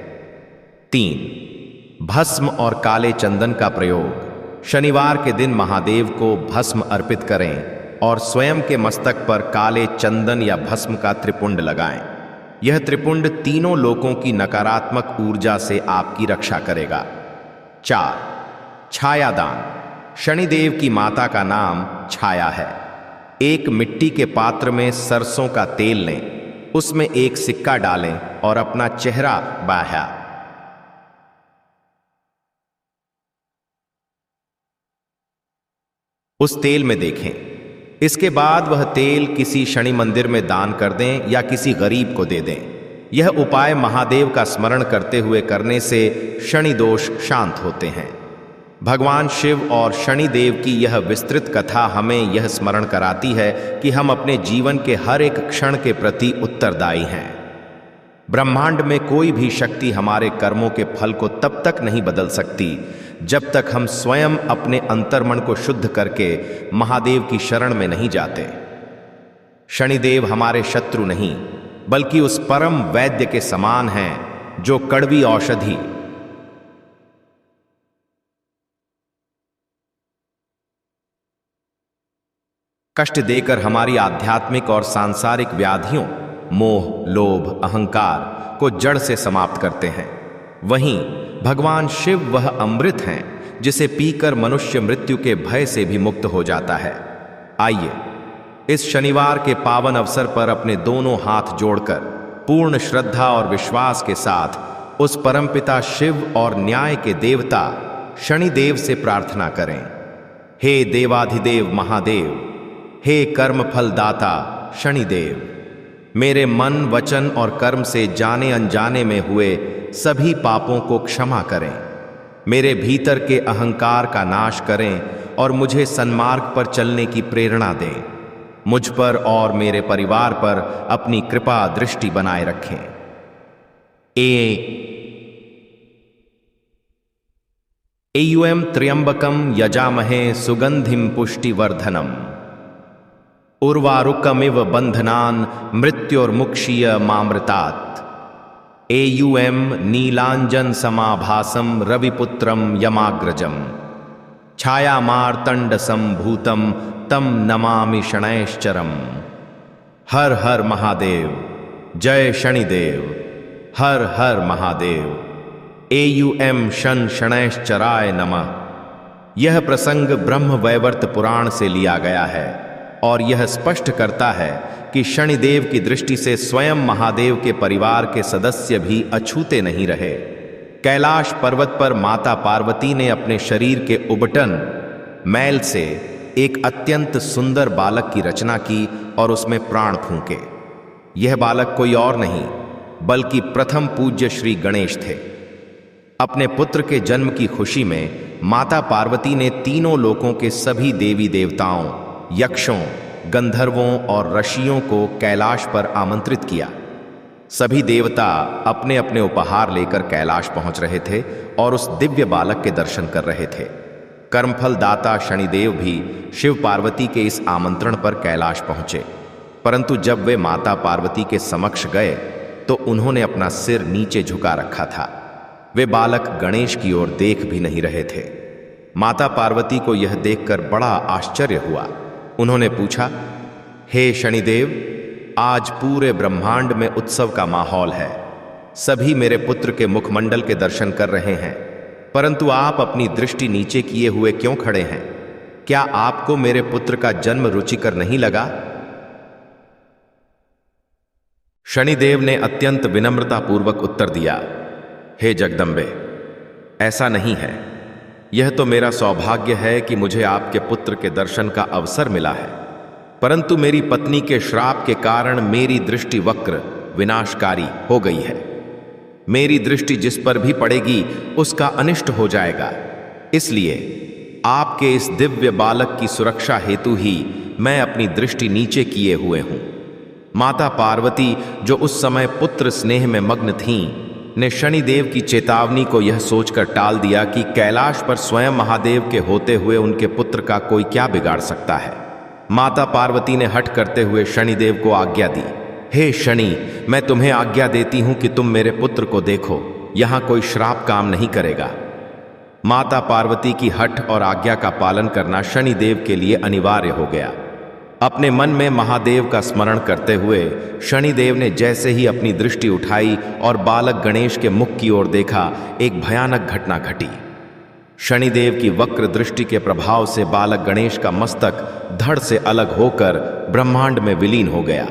3. भस्म और काले चंदन का प्रयोग। शनिवार के दिन महादेव को भस्म अर्पित करें और स्वयं के मस्तक पर काले चंदन या भस्म का त्रिपुंड लगाएं। यह त्रिपुंड तीनों लोकों की नकारात्मक ऊर्जा से आपकी रक्षा करेगा। 4. छायादान। शनिदेव की माता का नाम छाया है। एक मिट्टी के पात्र में सरसों का तेल लें, उसमें एक सिक्का डालें और अपना चेहरा बाह्या उस तेल में देखें। इसके बाद वह तेल किसी शनि मंदिर में दान कर दें या किसी गरीब को दे दें। यह उपाय महादेव का स्मरण करते हुए करने से शनि दोष शांत होते हैं। भगवान शिव और शनिदेव की यह विस्तृत कथा हमें यह स्मरण कराती है कि हम अपने जीवन के हर एक क्षण के प्रति उत्तरदायी हैं। ब्रह्मांड में कोई भी शक्ति हमारे कर्मों के फल को तब तक नहीं बदल सकती जब तक हम स्वयं अपने अंतर्मन को शुद्ध करके महादेव की शरण में नहीं जाते। शनिदेव हमारे शत्रु नहीं, बल्कि उस परम वैद्य के समान हैं जो कड़वी औषधि कष्ट देकर हमारी आध्यात्मिक और सांसारिक व्याधियों, मोह, लोभ, अहंकार को जड़ से समाप्त करते हैं। वहीं भगवान शिव वह अमृत हैं जिसे पीकर मनुष्य मृत्यु के भय से भी मुक्त हो जाता है। आइए इस शनिवार के पावन अवसर पर अपने दोनों हाथ जोड़कर पूर्ण श्रद्धा और विश्वास के साथ उस परमपिता शिव और न्याय के देवता शनिदेव से प्रार्थना करें। हे देवाधिदेव महादेव, हे कर्मफल दाता शनिदेव, मेरे मन, वचन और कर्म से जाने अनजाने में हुए सभी पापों को क्षमा करें। मेरे भीतर के अहंकार का नाश करें और मुझे सन्मार्ग पर चलने की प्रेरणा दें। मुझ पर और मेरे परिवार पर अपनी कृपा दृष्टि बनाए रखें। एयुएम त्र्यंबकम यजामहे सुगंधिम पुष्टिवर्धनम उर्वारुकमिव बंधनान मृत्योर्मुक्षीय मामृतात्। एयुएम नीलांजन समाभासम रविपुत्रम यमाग्रजम छायामार्तंड संभूतम तम नमामि शनैश्चरम। हर हर महादेव, जय शनिदेव, हर हर महादेव। एयुएम शन शनैश्चराय नमः। यह प्रसंग ब्रह्म वैवर्त पुराण से लिया गया है और यह स्पष्ट करता है कि शनिदेव की दृष्टि से स्वयं महादेव के परिवार के सदस्य भी अछूते नहीं रहे। कैलाश पर्वत पर माता पार्वती ने अपने शरीर के उबटन मैल से एक अत्यंत सुंदर बालक की रचना की और उसमें प्राण फूंके। यह बालक कोई और नहीं बल्कि प्रथम पूज्य श्री गणेश थे। अपने पुत्र के जन्म की खुशी में माता पार्वती ने तीनों लोकों के सभी देवी देवताओं, यक्षों, गंधर्वों और ऋषियों को कैलाश पर आमंत्रित किया। सभी देवता अपने अपने उपहार लेकर कैलाश पहुंच रहे थे और उस दिव्य बालक के दर्शन कर रहे थे। कर्मफल दाता शनिदेव भी शिव पार्वती के इस आमंत्रण पर कैलाश पहुंचे, परंतु जब वे माता पार्वती के समक्ष गए तो उन्होंने अपना सिर नीचे झुका रखा था। वे बालक गणेश की ओर देख भी नहीं रहे थे। माता पार्वती को यह देखकर बड़ा आश्चर्य हुआ। उन्होंने पूछा, हे शनिदेव, आज पूरे ब्रह्मांड में उत्सव का माहौल है। सभी मेरे पुत्र के मुखमंडल के दर्शन कर रहे हैं, परंतु आप अपनी दृष्टि नीचे किए हुए क्यों खड़े हैं? क्या आपको मेरे पुत्र का जन्म रुचिकर नहीं लगा? शनिदेव ने अत्यंत विनम्रतापूर्वक उत्तर दिया, हे जगदम्बे, ऐसा नहीं है। यह तो मेरा सौभाग्य है कि मुझे आपके पुत्र के दर्शन का अवसर मिला है, परंतु मेरी पत्नी के श्राप के कारण मेरी दृष्टि वक्र विनाशकारी हो गई है। मेरी दृष्टि जिस पर भी पड़ेगी उसका अनिष्ट हो जाएगा। इसलिए आपके इस दिव्य बालक की सुरक्षा हेतु ही मैं अपनी दृष्टि नीचे किए हुए हूं। माता पार्वती, जो उस समय पुत्र स्नेह में मग्न थीं, ने शनिदेव की चेतावनी को यह सोचकर टाल दिया कि कैलाश पर स्वयं महादेव के होते हुए उनके पुत्र का कोई क्या बिगाड़ सकता है। माता पार्वती ने हठ करते हुए शनिदेव को आज्ञा दी, हे शनि, मैं तुम्हें आज्ञा देती हूं कि तुम मेरे पुत्र को देखो, यहां कोई श्राप काम नहीं करेगा। माता पार्वती की हठ और आज्ञा का पालन करना शनिदेव के लिए अनिवार्य हो गया। अपने मन में महादेव का स्मरण करते हुए शनिदेव ने जैसे ही अपनी दृष्टि उठाई और बालक गणेश के मुख की ओर देखा, एक भयानक घटना घटी। शनिदेव की वक्र दृष्टि के प्रभाव से बालक गणेश का मस्तक धड़ से अलग होकर ब्रह्मांड में विलीन हो गया।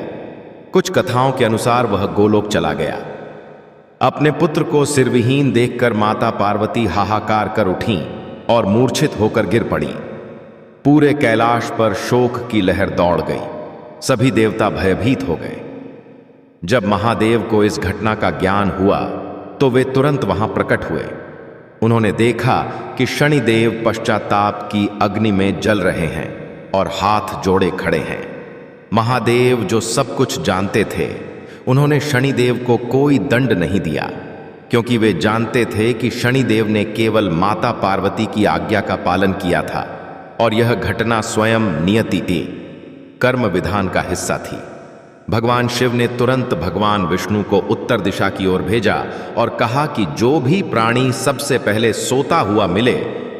कुछ कथाओं के अनुसार वह गोलोक चला गया। अपने पुत्र को सिरविहीन देखकर माता पार्वती हाहाकार कर उठीं और मूर्छित होकर गिर पड़ी। पूरे कैलाश पर शोक की लहर दौड़ गई। सभी देवता भयभीत हो गए। जब महादेव को इस घटना का ज्ञान हुआ तो वे तुरंत वहां प्रकट हुए। उन्होंने देखा कि शनिदेव पश्चाताप की अग्नि में जल रहे हैं और हाथ जोड़े खड़े हैं। महादेव जो सब कुछ जानते थे, उन्होंने शनिदेव को कोई दंड नहीं दिया, क्योंकि वे जानते थे कि शनिदेव ने केवल माता पार्वती की आज्ञा का पालन किया था और यह घटना स्वयं नियति के कर्म विधान का हिस्सा थी। भगवान शिव ने तुरंत भगवान विष्णु को उत्तर दिशा की ओर भेजा और कहा कि जो भी प्राणी सबसे पहले सोता हुआ मिले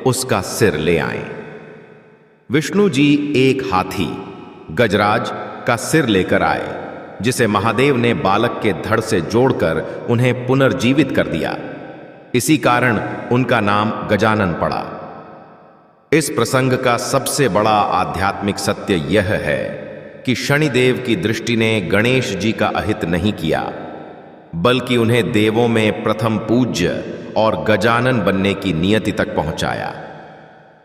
उसका सिर ले आएं। विष्णु जी एक हाथी गजराज का सिर लेकर आए, जिसे महादेव ने बालक के धड़ से जोड़कर उन्हें पुनर्जीवित कर दिया। इसी कारण उनका नाम गजानन पड़ा। इस प्रसंग का सबसे बड़ा आध्यात्मिक सत्य यह है कि शनिदेव की दृष्टि ने गणेश जी का अहित नहीं किया, बल्कि उन्हें देवों में प्रथम पूज्य और गजानन बनने की नियति तक पहुंचाया।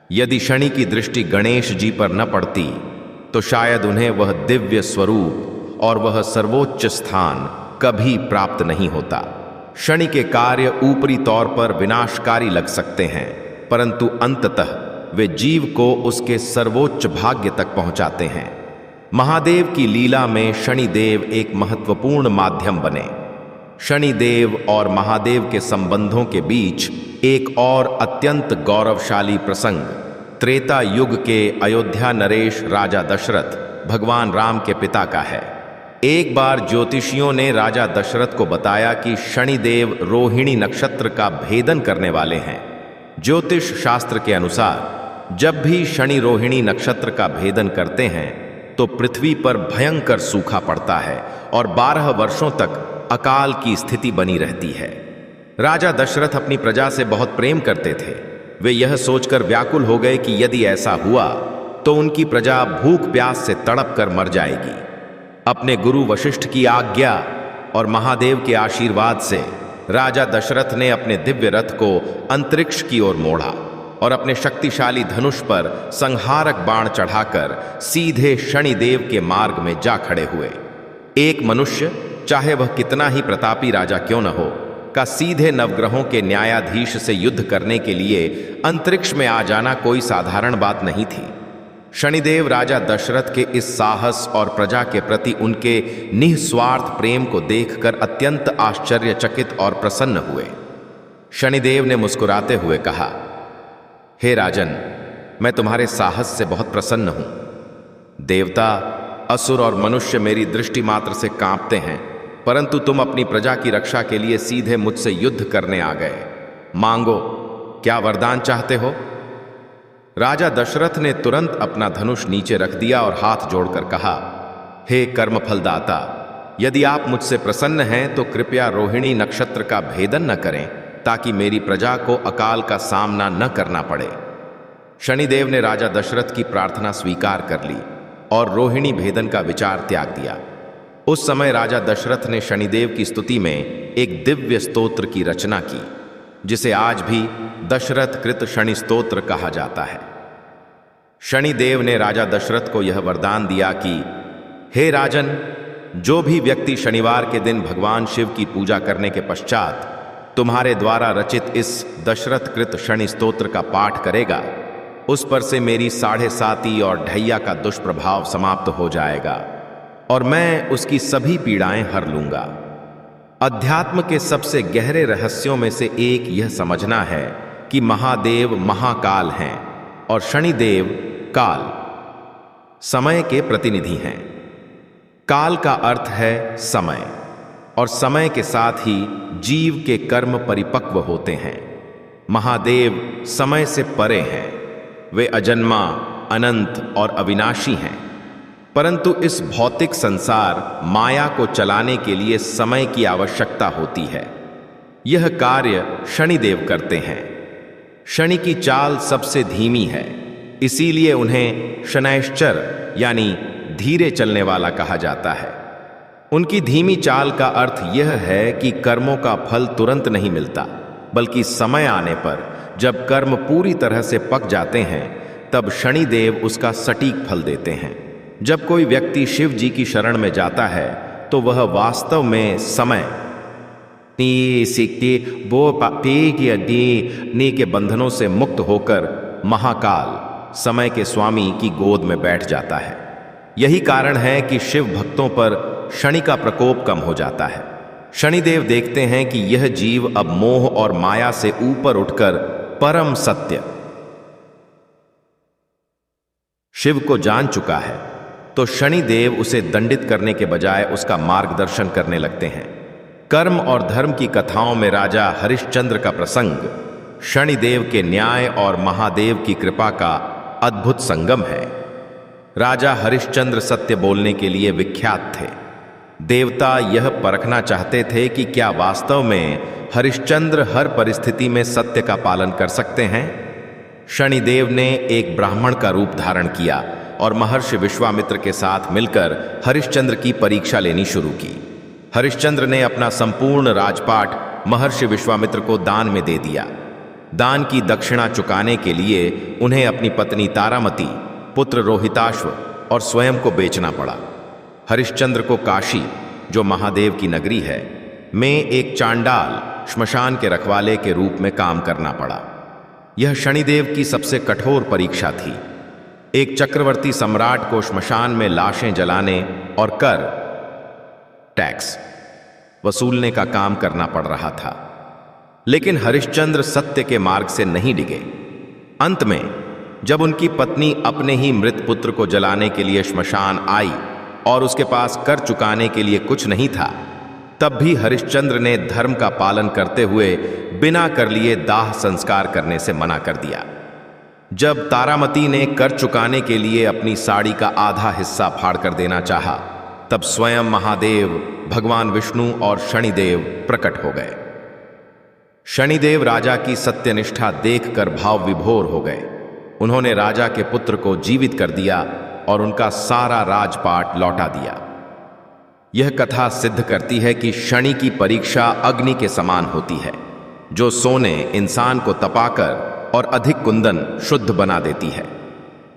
यदि शनि की दृष्टि गणेश जी पर न पड़ती तो शायद उन्हें वह दिव्य स्वरूप और वह सर्वोच्च स्थान कभी प्राप्त नहीं होता। शनि के कार्य ऊपरी तौर पर विनाशकारी लग सकते हैं, परंतु अंततः वे जीव को उसके सर्वोच्च भाग्य तक पहुंचाते हैं। महादेव की लीला में शनिदेव एक महत्वपूर्ण माध्यम बने। शनिदेव और महादेव के संबंधों के बीच एक और अत्यंत गौरवशाली प्रसंग त्रेता युग के अयोध्या नरेश राजा दशरथ भगवान राम के पिता का है। एक बार ज्योतिषियों ने राजा दशरथ को बताया कि शनिदेव रोहिणी नक्षत्र का भेदन करने वाले हैं। ज्योतिष शास्त्र के अनुसार जब भी शनि रोहिणी नक्षत्र का भेदन करते हैं तो पृथ्वी पर भयंकर सूखा पड़ता है और 12 वर्षों तक अकाल की स्थिति बनी रहती है। राजा दशरथ अपनी प्रजा से बहुत प्रेम करते थे। वे यह सोचकर व्याकुल हो गए कि यदि ऐसा हुआ तो उनकी प्रजा भूख प्यास से तड़प कर मर जाएगी। अपने गुरु वशिष्ठ की आज्ञा और महादेव के आशीर्वाद से राजा दशरथ ने अपने दिव्य रथ को अंतरिक्ष की ओर मोड़ा और अपने शक्तिशाली धनुष पर संहारक बाण चढ़ाकर सीधे शनिदेव के मार्ग में जा खड़े हुए। एक मनुष्य, चाहे वह कितना ही प्रतापी राजा क्यों न हो, का सीधे नवग्रहों के न्यायाधीश से युद्ध करने के लिए अंतरिक्ष में आ जाना कोई साधारण बात नहीं थी। शनिदेव राजा दशरथ के इस साहस और प्रजा के प्रति उनके निस्वार्थ प्रेम को देखकर अत्यंत आश्चर्यचकित और प्रसन्न हुए। शनिदेव ने मुस्कुराते हुए कहा, हे राजन, मैं तुम्हारे साहस से बहुत प्रसन्न हूं। देवता, असुर और मनुष्य मेरी दृष्टि मात्र से कांपते हैं, परंतु तुम अपनी प्रजा की रक्षा के लिए सीधे मुझसे युद्ध करने आ गए। मांगो, क्या वरदान चाहते हो? राजा दशरथ ने तुरंत अपना धनुष नीचे रख दिया और हाथ जोड़कर कहा, हे कर्मफलदाता, यदि आप मुझसे प्रसन्न हैं तो कृपया रोहिणी नक्षत्र का भेदन न करें, ताकि मेरी प्रजा को अकाल का सामना न करना पड़े। शनिदेव ने राजा दशरथ की प्रार्थना स्वीकार कर ली और रोहिणी भेदन का विचार त्याग दिया। उस समय राजा दशरथ ने शनिदेव की स्तुति में एक दिव्य स्तोत्र की रचना की, जिसे आज भी दशरथ कृत शनि स्तोत्र कहा जाता है। शनिदेव ने राजा दशरथ को यह वरदान दिया कि हे राजन, जो भी व्यक्ति शनिवार के दिन भगवान शिव की पूजा करने के पश्चात तुम्हारे द्वारा रचित इस दशरथ कृत शनि स्तोत्र का पाठ करेगा, उस पर से मेरी 7.5 और ढैया का दुष्प्रभाव समाप्त हो जाएगा और मैं उसकी सभी पीड़ाएं हर लूंगा। अध्यात्म के सबसे गहरे रहस्यों में से एक यह समझना है कि महादेव महाकाल हैं और शनिदेव काल, समय के प्रतिनिधि हैं। काल का अर्थ है समय, और समय के साथ ही जीव के कर्म परिपक्व होते हैं। महादेव समय से परे हैं, वे अजन्मा, अनंत और अविनाशी हैं। परंतु इस भौतिक संसार माया को चलाने के लिए समय की आवश्यकता होती है। यह कार्य शनिदेव करते हैं। शनि की चाल सबसे धीमी है, इसीलिए उन्हें शनैश्चर यानी धीरे चलने वाला कहा जाता है। उनकी धीमी चाल का अर्थ यह है कि कर्मों का फल तुरंत नहीं मिलता, बल्कि समय आने पर जब कर्म पूरी तरह से पक जाते हैं तब शनिदेव उसका सटीक फल देते हैं। जब कोई व्यक्ति शिव जी की शरण में जाता है तो वह वास्तव में समय के बंधनों से मुक्त होकर महाकाल समय के स्वामी की गोद में बैठ जाता है। यही कारण है कि शिव भक्तों पर शनि का प्रकोप कम हो जाता है। शनिदेव देखते हैं कि यह जीव अब मोह और माया से ऊपर उठकर परम सत्य शिव को जान चुका है, तो शनिदेव उसे दंडित करने के बजाय उसका मार्गदर्शन करने लगते हैं। कर्म और धर्म की कथाओं में राजा हरिश्चंद्र का प्रसंग शनिदेव के न्याय और महादेव की कृपा का अद्भुत संगम है। राजा हरिश्चंद्र सत्य बोलने के लिए विख्यात थे। देवता यह परखना चाहते थे कि क्या वास्तव में हरिश्चंद्र हर परिस्थिति में सत्य का पालन कर सकते हैं। शनिदेव ने एक ब्राह्मण का रूप धारण किया और महर्षि विश्वामित्र के साथ मिलकर हरिश्चंद्र की परीक्षा लेनी शुरू की। हरिश्चंद्र ने अपना संपूर्ण राजपाट महर्षि विश्वामित्र को दान में दे दिया। दान की दक्षिणा चुकाने के लिए उन्हें अपनी पत्नी तारामती, पुत्र रोहिताश्व और स्वयं को बेचना पड़ा। हरिश्चंद्र को काशी, जो महादेव की नगरी है, में एक चांडाल श्मशान के रखवाले के रूप में काम करना पड़ा। यह शनिदेव की सबसे कठोर परीक्षा थी। एक चक्रवर्ती सम्राट को श्मशान में लाशें जलाने और कर टैक्स वसूलने का काम करना पड़ रहा था। लेकिन हरिश्चंद्र सत्य के मार्ग से नहीं डिगे। अंत में जब उनकी पत्नी अपने ही मृत पुत्र को जलाने के लिए श्मशान आई और उसके पास कर चुकाने के लिए कुछ नहीं था, तब भी हरिश्चंद्र ने धर्म का पालन करते हुए बिना कर लिए दाह संस्कार करने से मना कर दिया। जब तारामती ने कर चुकाने के लिए अपनी साड़ी का आधा हिस्सा फाड़ कर देना चाहा, तब स्वयं महादेव, भगवान विष्णु और शनिदेव प्रकट हो गए। शनिदेव राजा की सत्यनिष्ठा देखकर भाव विभोर हो गए। उन्होंने राजा के पुत्र को जीवित कर दिया और उनका सारा राजपाट लौटा दिया। यह कथा सिद्ध करती है कि शनि की परीक्षा अग्नि के समान होती है, जो सोने इंसान को तपाकर और अधिक कुंदन शुद्ध बना देती है।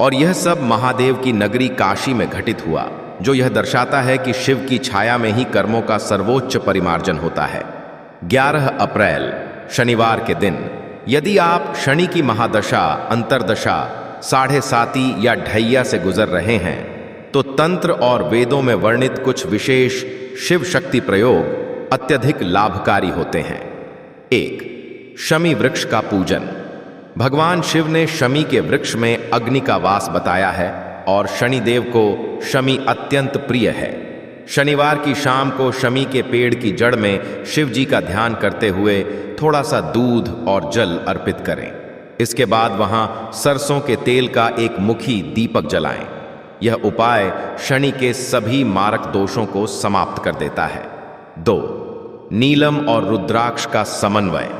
और यह सब महादेव की नगरी काशी में घटित हुआ, जो यह दर्शाता है कि शिव की छाया में ही कर्मों का सर्वोच्च परिमार्जन होता है। 11 अप्रैल शनिवार के दिन यदि आप शनि की महादशा, अंतरदशा, साढ़े साती या ढैया से गुजर रहे हैं, तो तंत्र और वेदों में वर्णित कुछ विशेष शिव शक्ति प्रयोग अत्यधिक लाभकारी होते हैं। 1. शमी वृक्ष का पूजन। भगवान शिव ने शमी के वृक्ष में अग्नि का वास बताया है और शनिदेव को शमी अत्यंत प्रिय है। शनिवार की शाम को शमी के पेड़ की जड़ में शिव जी का ध्यान करते हुए थोड़ा सा दूध और जल अर्पित करें। इसके बाद वहां सरसों के तेल का एक मुखी दीपक जलाएं। यह उपाय शनि के सभी मारक दोषों को समाप्त कर देता है। 2. नीलम और रुद्राक्ष का समन्वय।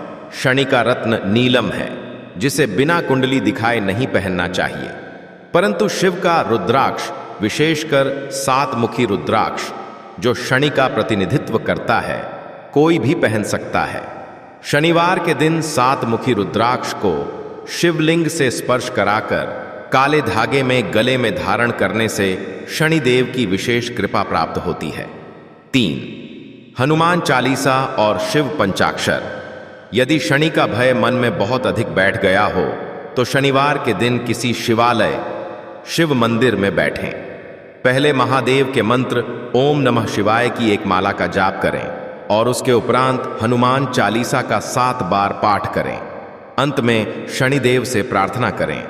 शनि का रत्न नीलम है, जिसे बिना कुंडली दिखाए नहीं पहनना चाहिए, परंतु शिव का रुद्राक्ष, विशेषकर 7 मुखी रुद्राक्ष, जो शनि का प्रतिनिधित्व करता है, कोई भी पहन सकता है। शनिवार के दिन 7 मुखी रुद्राक्ष को शिवलिंग से स्पर्श कराकर काले धागे में गले में धारण करने से शनिदेव की विशेष कृपा प्राप्त होती है। 3. हनुमान चालीसा और शिव पंचाक्षर। यदि शनि का भय मन में बहुत अधिक बैठ गया हो तो शनिवार के दिन किसी शिवालय, शिव मंदिर में बैठें। पहले महादेव के मंत्र ओम नमः शिवाय की एक माला का जाप करें और उसके उपरांत हनुमान चालीसा का 7 बार पाठ करें। अंत में शनिदेव से प्रार्थना करें।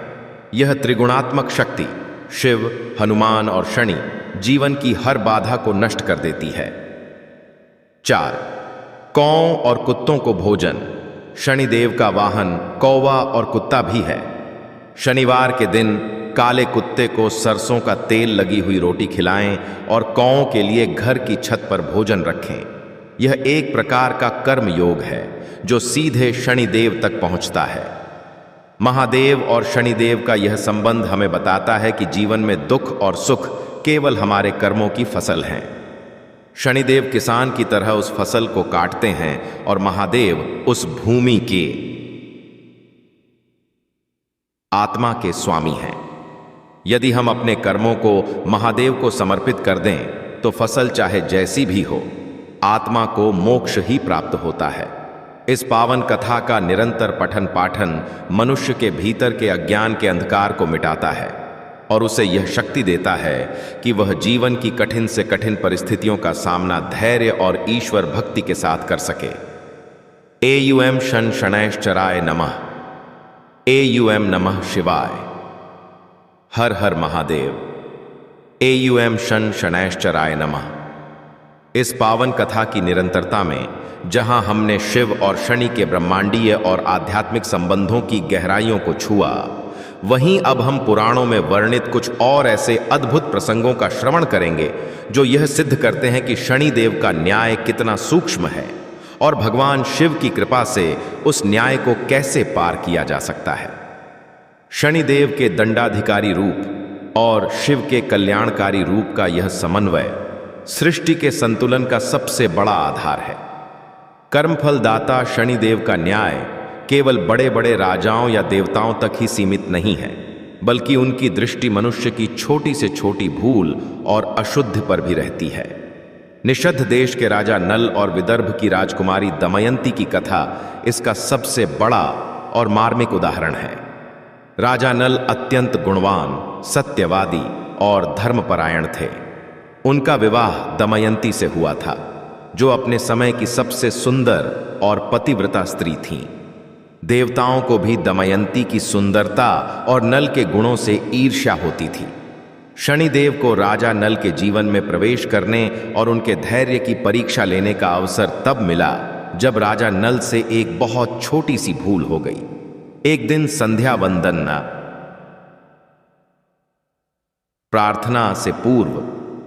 यह त्रिगुणात्मक शक्ति शिव, हनुमान और शनि जीवन की हर बाधा को नष्ट कर देती है। 4. कौओं और कुत्तों को भोजन। शनिदेव का वाहन कौवा और कुत्ता भी है। शनिवार के दिन काले कुत्ते को सरसों का तेल लगी हुई रोटी खिलाएं और कौओं के लिए घर की छत पर भोजन रखें। यह एक प्रकार का कर्म योग है जो सीधे शनिदेव तक पहुंचता है। महादेव और शनिदेव का यह संबंध हमें बताता है कि जीवन में दुख और सुख केवल हमारे कर्मों की फसल हैं। शनिदेव किसान की तरह उस फसल को काटते हैं और महादेव उस भूमि के आत्मा के स्वामी हैं। यदि हम अपने कर्मों को महादेव को समर्पित कर दें तो फसल चाहे जैसी भी हो, आत्मा को मोक्ष ही प्राप्त होता है। इस पावन कथा का निरंतर पठन पाठन मनुष्य के भीतर के अज्ञान के अंधकार को मिटाता है और उसे यह शक्ति देता है कि वह जीवन की कठिन से कठिन परिस्थितियों का सामना धैर्य और ईश्वर भक्ति के साथ कर सके। एयुएम शन शनैश्चराय नमः। एयुएम नमः शिवाय। हर हर महादेव। एयुएम शन शनैश्चराय नमः। इस पावन कथा की निरंतरता में जहां हमने शिव और शनि के ब्रह्मांडीय और आध्यात्मिक संबंधों की गहराइयों को छुआ, वहीं अब हम पुराणों में वर्णित कुछ और ऐसे अद्भुत प्रसंगों का श्रवण करेंगे जो यह सिद्ध करते हैं कि शनिदेव का न्याय कितना सूक्ष्म है और भगवान शिव की कृपा से उस न्याय को कैसे पार किया जा सकता है। शनिदेव के दंडाधिकारी रूप और शिव के कल्याणकारी रूप का यह समन्वय सृष्टि के संतुलन का सबसे बड़ा आधार है। कर्मफल दाता शनिदेव का न्याय केवल बड़े बड़े राजाओं या देवताओं तक ही सीमित नहीं है, बल्कि उनकी दृष्टि मनुष्य की छोटी से छोटी भूल और अशुद्धि पर भी रहती है। निषद्ध देश के राजा नल और विदर्भ की राजकुमारी दमयंती की कथा इसका सबसे बड़ा और मार्मिक उदाहरण है। राजा नल अत्यंत गुणवान, सत्यवादी और धर्मपरायण थे। उनका विवाह दमयंती से हुआ था, जो अपने समय की सबसे सुंदर और पतिव्रता स्त्री थीं। देवताओं को भी दमयंती की सुंदरता और नल के गुणों से ईर्ष्या होती थी। शनिदेव को राजा नल के जीवन में प्रवेश करने और उनके धैर्य की परीक्षा लेने का अवसर तब मिला जब राजा नल से एक बहुत छोटी सी भूल हो गई। एक दिन संध्या वंदन प्रार्थना से पूर्व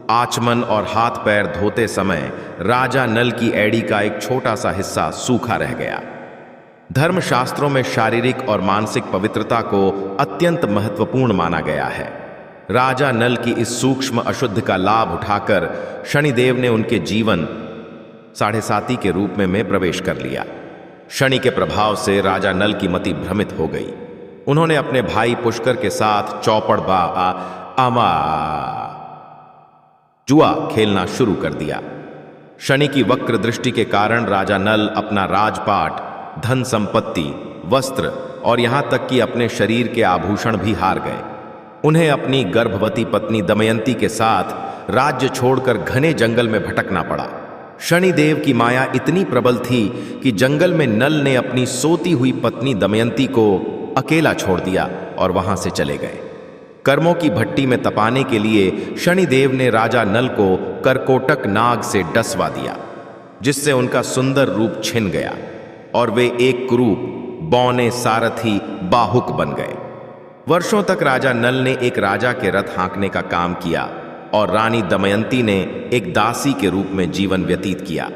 आचमन और हाथ पैर धोते समय राजा नल की एड़ी का एक छोटा सा हिस्सा सूखा रह गया। धर्मशास्त्रों में शारीरिक और मानसिक पवित्रता को अत्यंत महत्वपूर्ण माना गया है। राजा नल की इस सूक्ष्म अशुद्ध का लाभ उठाकर शनिदेव ने उनके जीवन साढ़े साती के रूप में प्रवेश कर लिया। शनि के प्रभाव से राजा नल की मति भ्रमित हो गई। उन्होंने अपने भाई पुष्कर के साथ चौपड़ जुआ खेलना शुरू कर दिया। शनि की वक्र दृष्टि के कारण राजा नल अपना राजपाट, धन संपत्ति, वस्त्र और यहां तक कि अपने शरीर के आभूषण भी हार गए। उन्हें अपनी गर्भवती पत्नी दमयंती के साथ राज्य छोड़कर घने जंगल में भटकना पड़ा। शनिदेव की माया इतनी प्रबल थी कि जंगल में नल ने अपनी सोती हुई पत्नी दमयंती को अकेला छोड़ दिया और वहां से चले गए। कर्मों की भट्टी में तपाने के लिए शनिदेव ने राजा नल को करकोटक नाग से डसवा दिया, जिससे उनका सुंदर रूप छिन गया और वे एक कुरूप, बौने सारथी बाहुक बन गए। वर्षों तक राजा नल ने एक राजा के रथ हाँकने का काम किया और रानी दमयंती ने एक दासी के रूप में जीवन व्यतीत किया।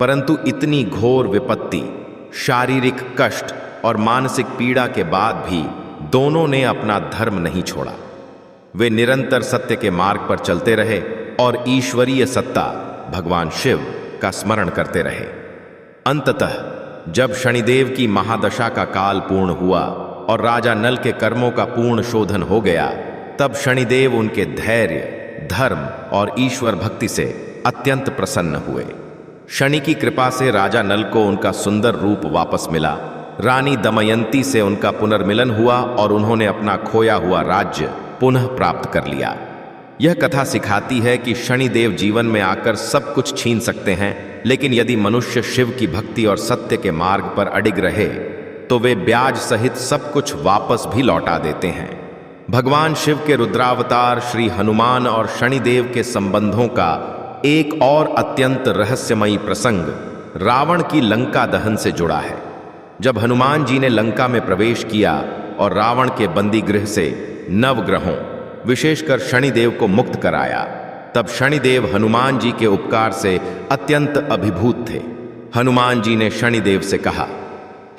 परंतु इतनी घोर विपत्ति, शारीरिक कष्ट और मानसिक पीड़ा के बाद भी दोनों ने अपना धर्म नहीं छोड़ा। वे निरंतर सत्य के मार्ग पर चलते रहे और ईश्वरीय सत्ता भगवान शिव का स्मरण करते रहे। अंततः जब शनिदेव की महादशा का काल पूर्ण हुआ और राजा नल के कर्मों का पूर्ण शोधन हो गया, तब शनिदेव उनके धैर्य, धर्म और ईश्वर भक्ति से अत्यंत प्रसन्न हुए। शनि की कृपा से राजा नल को उनका सुंदर रूप वापस मिला। रानी दमयंती से उनका पुनर्मिलन हुआ और उन्होंने अपना खोया हुआ राज्य पुनः प्राप्त कर लिया। यह कथा सिखाती है कि शनिदेव जीवन में आकर सब कुछ छीन सकते हैं, लेकिन यदि मनुष्य शिव की भक्ति और सत्य के मार्ग पर अडिग रहे तो वे ब्याज सहित सब कुछ वापस भी लौटा देते हैं। भगवान शिव के रुद्रावतार श्री हनुमान और शनिदेव के संबंधों का एक और अत्यंत रहस्यमयी प्रसंग रावण की लंका दहन से जुड़ा है। जब हनुमान जी ने लंका में प्रवेश किया और रावण के बंदी गृह से नवग्रहों विशेषकर शनिदेव को मुक्त कराया, तब शनिदेव हनुमान जी के उपकार से अत्यंत अभिभूत थे। हनुमान जी ने शनिदेव से कहा,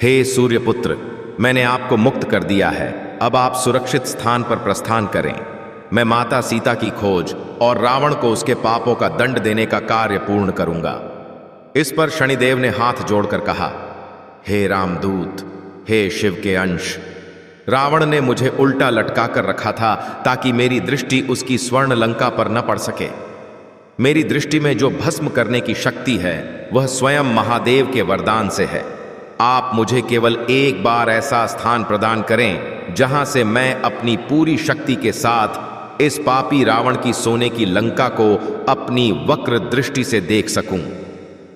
हे सूर्यपुत्र, मैंने आपको मुक्त कर दिया है, अब आप सुरक्षित स्थान पर प्रस्थान करें। मैं माता सीता की खोज और रावण को उसके पापों का दंड देने का कार्य पूर्ण करूंगा। इस पर शनिदेव ने हाथ जोड़कर कहा, हे रामदूत, हे शिव के अंश, रावण ने मुझे उल्टा लटका कर रखा था ताकि मेरी दृष्टि उसकी स्वर्ण लंका पर न पड़ सके। मेरी दृष्टि में जो भस्म करने की शक्ति है वह स्वयं महादेव के वरदान से है। आप मुझे केवल एक बार ऐसा स्थान प्रदान करें जहां से मैं अपनी पूरी शक्ति के साथ इस पापी रावण की सोने की लंका को अपनी वक्र दृष्टि से देख सकूं।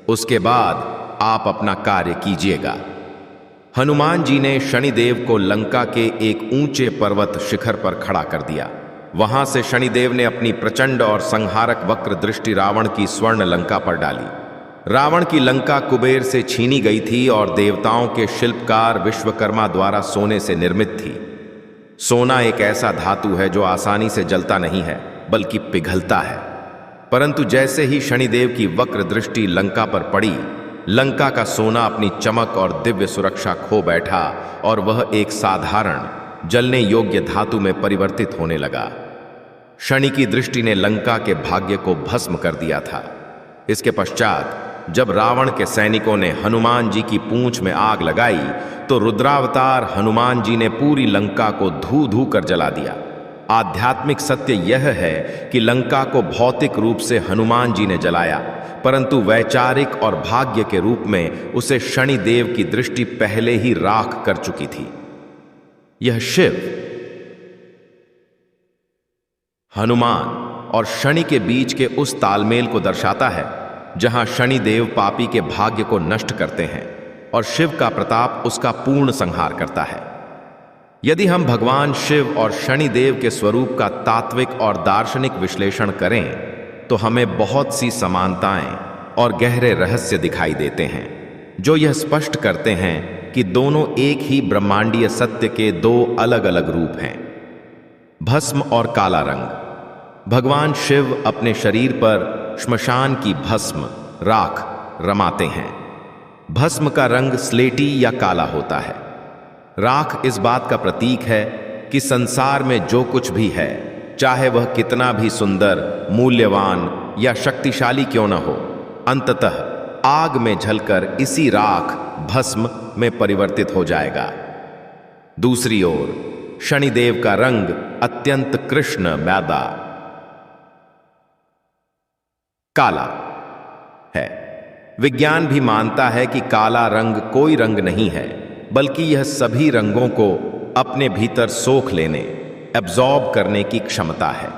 उसके बाद आप अपना कार्य कीजिएगा। हनुमान जी ने शनिदेव को लंका के एक ऊंचे पर्वत शिखर पर खड़ा कर दिया। वहां से शनिदेव ने अपनी प्रचंड और संहारक वक्र दृष्टि रावण की स्वर्ण लंका पर डाली। रावण की लंका कुबेर से छीनी गई थी और देवताओं के शिल्पकार विश्वकर्मा द्वारा सोने से निर्मित थी। सोना एक ऐसा धातु है जो आसानी से जलता नहीं है बल्कि पिघलता है। परंतु जैसे ही शनिदेव की वक्र दृष्टि लंका पर पड़ी, लंका का सोना अपनी चमक और दिव्य सुरक्षा खो बैठा और वह एक साधारण जलने योग्य धातु में परिवर्तित होने लगा। शनि की दृष्टि ने लंका के भाग्य को भस्म कर दिया था। इसके पश्चात जब रावण के सैनिकों ने हनुमान जी की पूंछ में आग लगाई तो रुद्रावतार हनुमान जी ने पूरी लंका को धू धू कर जला दिया। आध्यात्मिक सत्य यह है कि लंका को भौतिक रूप से हनुमान जी ने जलाया, परंतु वैचारिक और भाग्य के रूप में उसे शनिदेव की दृष्टि पहले ही राख कर चुकी थी। यह शिव, हनुमान और शनि के बीच के उस तालमेल को दर्शाता है जहां शनिदेव पापी के भाग्य को नष्ट करते हैं और शिव का प्रताप उसका पूर्ण संहार करता है। यदि हम भगवान शिव और शनिदेव के स्वरूप का तात्विक और दार्शनिक विश्लेषण करें तो हमें बहुत सी समानताएं और गहरे रहस्य दिखाई देते हैं जो यह स्पष्ट करते हैं कि दोनों एक ही ब्रह्मांडीय सत्य के दो अलग अलग रूप हैं। भस्म और काला रंग। भगवान शिव अपने शरीर पर श्मशान की भस्म राख रमाते हैं। भस्म का रंग स्लेटी या काला होता है। राख इस बात का प्रतीक है कि संसार में जो कुछ भी है, चाहे वह कितना भी सुंदर, मूल्यवान या शक्तिशाली क्यों न हो, अंततः आग में जलकर इसी राख भस्म में परिवर्तित हो जाएगा। दूसरी ओर शनिदेव का रंग अत्यंत कृष्ण मैदा काला है। विज्ञान भी मानता है कि काला रंग कोई रंग नहीं है, बल्कि यह सभी रंगों को अपने भीतर सोख लेने, एब्जॉर्ब करने की क्षमता है।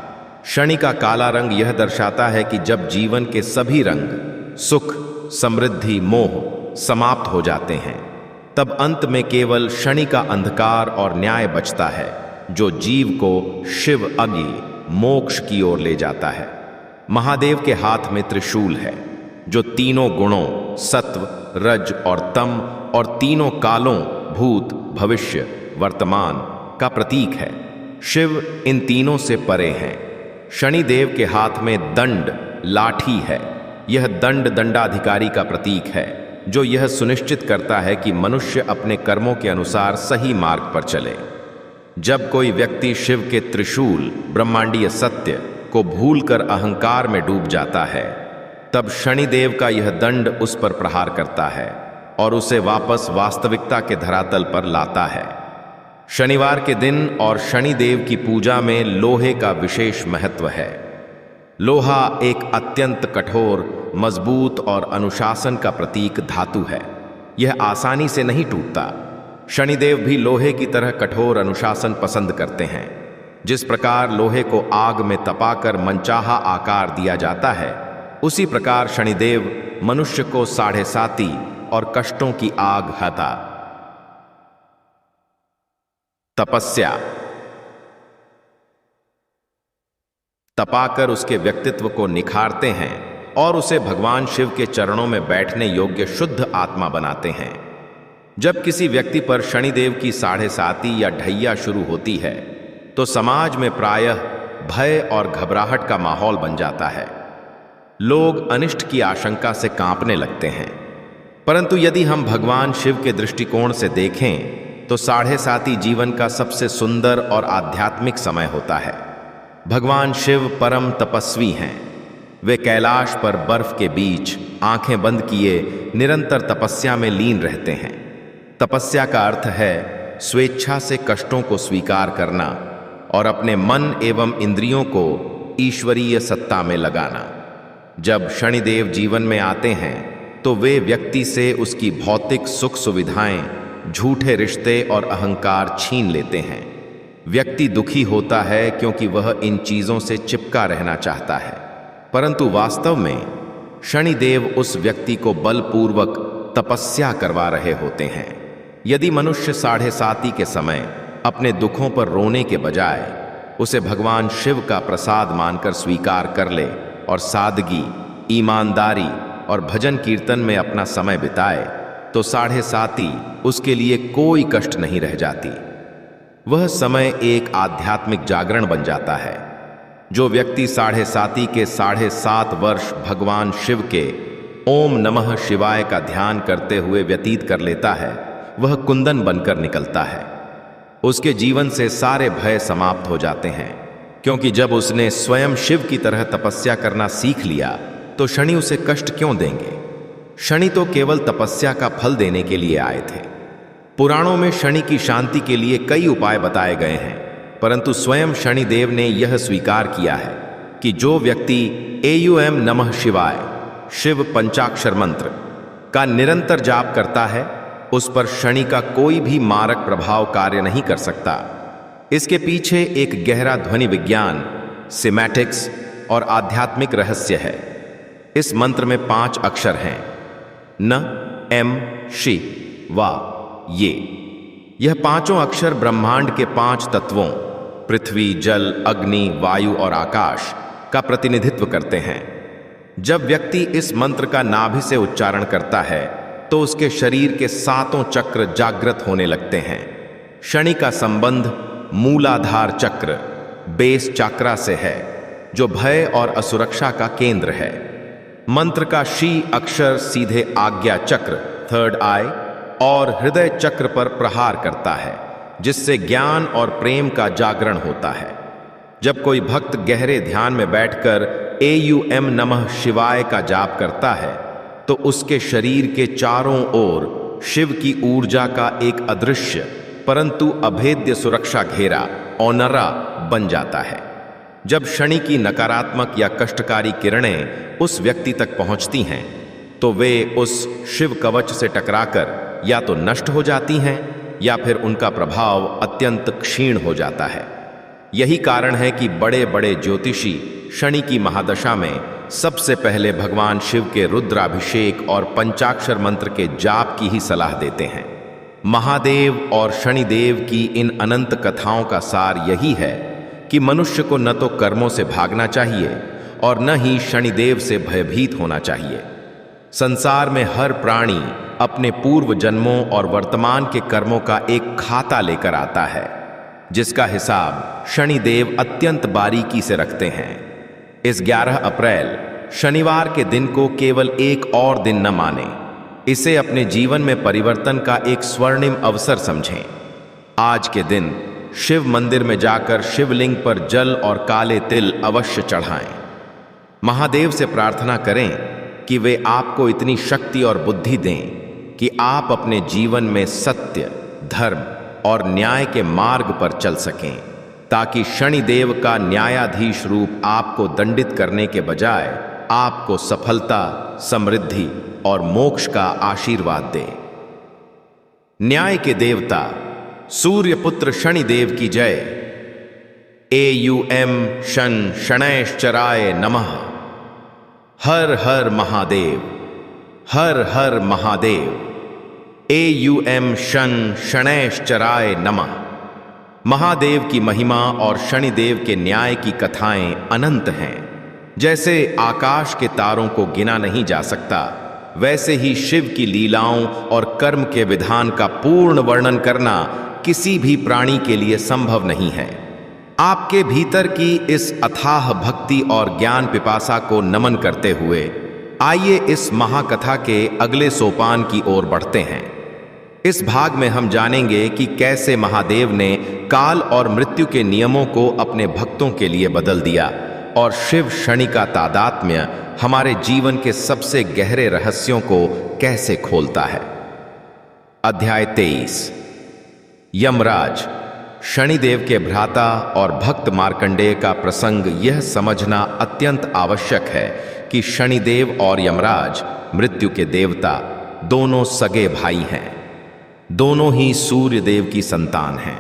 शनि का काला रंग यह दर्शाता है कि जब जीवन के सभी रंग सुख, समृद्धि, मोह समाप्त हो जाते हैं, तब अंत में केवल शनि का अंधकार और न्याय बचता है, जो जीव को शिव अग्नि मोक्ष की ओर ले जाता है। महादेव के हाथ में त्रिशूल है जो तीनों गुणों सत्व, रज और तम और तीनों कालों भूत, भविष्य, वर्तमान का प्रतीक है। शिव इन तीनों से परे हैं। शनिदेव के हाथ में दंड लाठी है। यह दंड दंडाधिकारी का प्रतीक है जो यह सुनिश्चित करता है कि मनुष्य अपने कर्मों के अनुसार सही मार्ग पर चले। जब कोई व्यक्ति शिव के त्रिशूल ब्रह्मांडीय सत्य को भूलकर अहंकार में डूब जाता है, तब शनिदेव का यह दंड उस पर प्रहार करता है और उसे वापस वास्तविकता के धरातल पर लाता है। शनिवार के दिन और शनिदेव की पूजा में लोहे का विशेष महत्व है। लोहा एक अत्यंत कठोर, मजबूत और अनुशासन का प्रतीक धातु है। यह आसानी से नहीं टूटता। शनिदेव भी लोहे की तरह कठोर अनुशासन पसंद करते हैं। जिस प्रकार लोहे को आग में तपाकर मनचाहा आकार दिया जाता है, उसी प्रकार शनिदेव मनुष्य को साढ़े साती और कष्टों की आग हता। तपस्या। तपाकर उसके व्यक्तित्व को निखारते हैं और उसे भगवान शिव के चरणों में बैठने योग्य शुद्ध आत्मा बनाते हैं। जब किसी व्यक्ति पर शनिदेव की 7.5 या ढैया शुरू होती है तो समाज में प्रायः भय और घबराहट का माहौल बन जाता है। लोग अनिष्ट की आशंका से कांपने लगते हैं। परंतु यदि हम भगवान शिव के दृष्टिकोण से देखें तो 7.5 जीवन का सबसे सुंदर और आध्यात्मिक समय होता है। भगवान शिव परम तपस्वी हैं। वे कैलाश पर बर्फ के बीच आंखें बंद किए निरंतर तपस्या में लीन रहते हैं। तपस्या का अर्थ है स्वेच्छा से कष्टों को स्वीकार करना और अपने मन एवं इंद्रियों को ईश्वरीय सत्ता में लगाना। जब शनिदेव जीवन में आते हैं तो वे व्यक्ति से उसकी भौतिक सुख सुविधाएं, झूठे रिश्ते और अहंकार छीन लेते हैं। व्यक्ति दुखी होता है क्योंकि वह इन चीजों से चिपका रहना चाहता है, परंतु वास्तव में शनिदेव उस व्यक्ति को बलपूर्वक तपस्या करवा रहे होते हैं। यदि मनुष्य 7.5 के समय अपने दुखों पर रोने के बजाय उसे भगवान शिव का प्रसाद मानकर स्वीकार कर ले और सादगी, ईमानदारी और भजन कीर्तन में अपना समय बिताए तो 7.5 उसके लिए कोई कष्ट नहीं रह जाती। वह समय एक आध्यात्मिक जागरण बन जाता है। जो व्यक्ति 7.5 के 7.5 वर्ष भगवान शिव के ओम नमः शिवाय का ध्यान करते हुए व्यतीत कर लेता है, वह कुंदन बनकर निकलता है। उसके जीवन से सारे भय समाप्त हो जाते हैं, क्योंकि जब उसने स्वयं शिव की तरह तपस्या करना सीख लिया तो शनि उसे कष्ट क्यों देंगे। शनि तो केवल तपस्या का फल देने के लिए आए थे। पुराणों में शनि की शांति के लिए कई उपाय बताए गए हैं, परंतु स्वयं शनिदेव ने यह स्वीकार किया है कि जो व्यक्ति एयूएम नमः शिवाय शिव पंचाक्षर मंत्र का निरंतर जाप करता है उस पर शनि का कोई भी मारक प्रभाव कार्य नहीं कर सकता। इसके पीछे एक गहरा ध्वनि विज्ञान, सिमैटिक्स और आध्यात्मिक रहस्य है। इस मंत्र में 5 अक्षर हैं, न, एम, शि, वा, ये। यह पांचों अक्षर ब्रह्मांड के 5 तत्वों पृथ्वी, जल, अग्नि, वायु और आकाश का प्रतिनिधित्व करते हैं। जब व्यक्ति इस मंत्र का नाभि से उच्चारण करता है तो उसके शरीर के 7 चक्र जागृत होने लगते हैं। शनि का संबंध मूलाधार चक्र, बेस चक्रा से है, जो भय और असुरक्षा का केंद्र है। मंत्र का शी अक्षर सीधे आज्ञा चक्र, थर्ड आई, और हृदय चक्र पर प्रहार करता है, जिससे ज्ञान और प्रेम का जागरण होता है। जब कोई भक्त गहरे ध्यान में बैठकर एयूएम नमः शिवाय का जाप करता है तो उसके शरीर के चारों ओर शिव की ऊर्जा का एक अदृश्य परंतु अभेद्य सुरक्षा घेरा, औनरा, बन जाता है। जब शनि की नकारात्मक या कष्टकारी किरणें उस व्यक्ति तक पहुंचती हैं तो वे उस शिव कवच से टकराकर या तो नष्ट हो जाती हैं या फिर उनका प्रभाव अत्यंत क्षीण हो जाता है। यही कारण है कि बड़े बड़े ज्योतिषी शनि की महादशा में सबसे पहले भगवान शिव के रुद्राभिषेक और पंचाक्षर मंत्र के जाप की ही सलाह देते हैं। महादेव और शनिदेव की इन अनंत कथाओं का सार यही है कि मनुष्य को न तो कर्मों से भागना चाहिए और न ही शनिदेव से भयभीत होना चाहिए। संसार में हर प्राणी अपने पूर्व जन्मों और वर्तमान के कर्मों का एक खाता लेकर आता है, जिसका हिसाब शनिदेव अत्यंत बारीकी से रखते हैं। इस 11 अप्रैल शनिवार के दिन को केवल एक और दिन न माने, इसे अपने जीवन में परिवर्तन का एक स्वर्णिम अवसर समझें। आज के दिन शिव मंदिर में जाकर शिवलिंग पर जल और काले तिल अवश्य चढ़ाएं। महादेव से प्रार्थना करें कि वे आपको इतनी शक्ति और बुद्धि दें कि आप अपने जीवन में सत्य, धर्म और न्याय के मार्ग पर चल सकें, ताकि शनिदेव का न्यायाधीश रूप आपको दंडित करने के बजाय आपको सफलता, समृद्धि और मोक्ष का आशीर्वाद दे। न्याय के देवता सूर्यपुत्र शनिदेव की जय। एयूएम शन शनैश्चराय नमः। हर हर महादेव, हर हर महादेव। एयूएम शन शनैश्चराय नमः। महादेव की महिमा और शनिदेव के न्याय की कथाएं अनंत हैं। जैसे आकाश के तारों को गिना नहीं जा सकता, वैसे ही शिव की लीलाओं और कर्म के विधान का पूर्ण वर्णन करना किसी भी प्राणी के लिए संभव नहीं है। आपके भीतर की इस अथाह भक्ति और ज्ञान पिपासा को नमन करते हुए आइए इस महाकथा के अगले सोपान की ओर बढ़ते हैं। इस भाग में हम जानेंगे कि कैसे महादेव ने काल और मृत्यु के नियमों को अपने भक्तों के लिए बदल दिया और शिव शनि का तादात्म्य हमारे जीवन के सबसे गहरे रहस्यों को कैसे खोलता है। अध्याय 23। यमराज। शनिदेव के भ्राता और भक्त मार्कंडेय का प्रसंग यह समझना अत्यंत आवश्यक है कि शनिदेव और यमराज मृत्यु के देवता दोनों सगे भाई हैं। दोनों ही सूर्य देव की संतान हैं।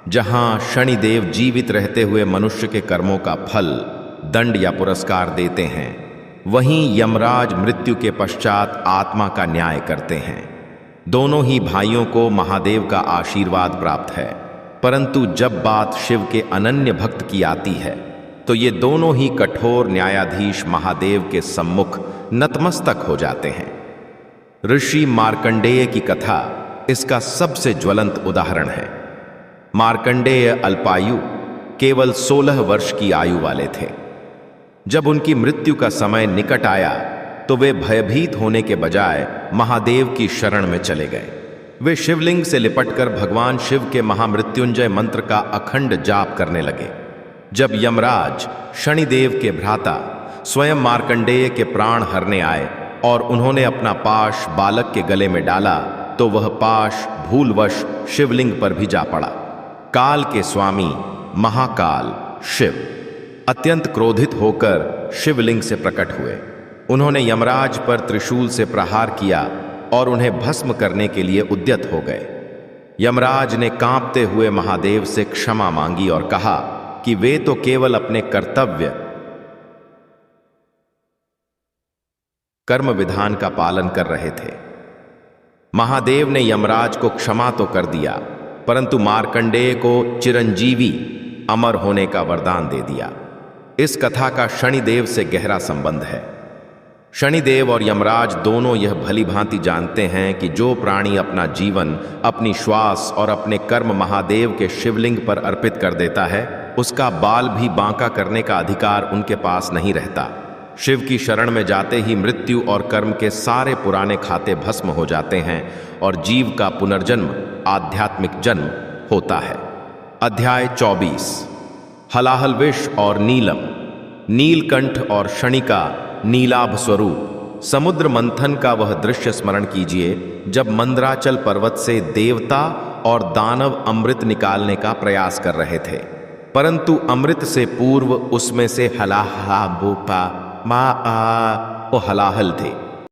जहां शनिदेव जीवित रहते हुए मनुष्य के कर्मों का फल, दंड या पुरस्कार देते हैं, वहीं यमराज मृत्यु के पश्चात आत्मा का न्याय करते हैं। दोनों ही भाइयों को महादेव का आशीर्वाद प्राप्त है, परंतु जब बात शिव के अनन्य भक्त की आती है तो ये दोनों ही कठोर न्यायाधीश महादेव के सम्मुख नतमस्तक हो जाते हैं। ऋषि मार्कंडेय की कथा इसका सबसे ज्वलंत उदाहरण है। मार्कंडेय अल्पायु केवल 16 वर्ष की आयु वाले थे। जब उनकी मृत्यु का समय निकट आया तो वे भयभीत होने के बजाय महादेव की शरण में चले गए। वे शिवलिंग से लिपटकर भगवान शिव के महामृत्युंजय मंत्र का अखंड जाप करने लगे। जब यमराज शनिदेव के भ्राता स्वयं मार्कंडेय के प्राण हरने आए और उन्होंने अपना पाश बालक के गले में डाला तो वह पाश भूलवश शिवलिंग पर भी जा पड़ा। काल के स्वामी महाकाल शिव अत्यंत क्रोधित होकर शिवलिंग से प्रकट हुए। उन्होंने यमराज पर त्रिशूल से प्रहार किया और उन्हें भस्म करने के लिए उद्यत हो गए। यमराज ने कांपते हुए महादेव से क्षमा मांगी और कहा कि वे तो केवल अपने कर्तव्य कर्म विधान का पालन कर रहे थे। महादेव ने यमराज को क्षमा तो कर दिया, परंतु मार्कंडेय को चिरंजीवी अमर होने का वरदान दे दिया। इस कथा का शनिदेव से गहरा संबंध है। शनिदेव और यमराज दोनों यह भली भांति जानते हैं कि जो प्राणी अपना जीवन, अपनी श्वास और अपने कर्म महादेव के शिवलिंग पर अर्पित कर देता है, उसका बाल भी बांका करने का अधिकार उनके पास नहीं रहता। शिव की शरण में जाते ही मृत्यु और कर्म के सारे पुराने खाते भस्म हो जाते हैं और जीव का पुनर्जन्म आध्यात्मिक जन्म होता है। अध्याय 24। हलाहल विष और नीलम। नीलकंठ और शनि का नीलाभ स्वरूप। समुद्र मंथन का वह दृश्य स्मरण कीजिए जब मंदराचल पर्वत से देवता और दानव अमृत निकालने का प्रयास कर रहे थे, परंतु अमृत से पूर्व उसमें से हलाहल थे।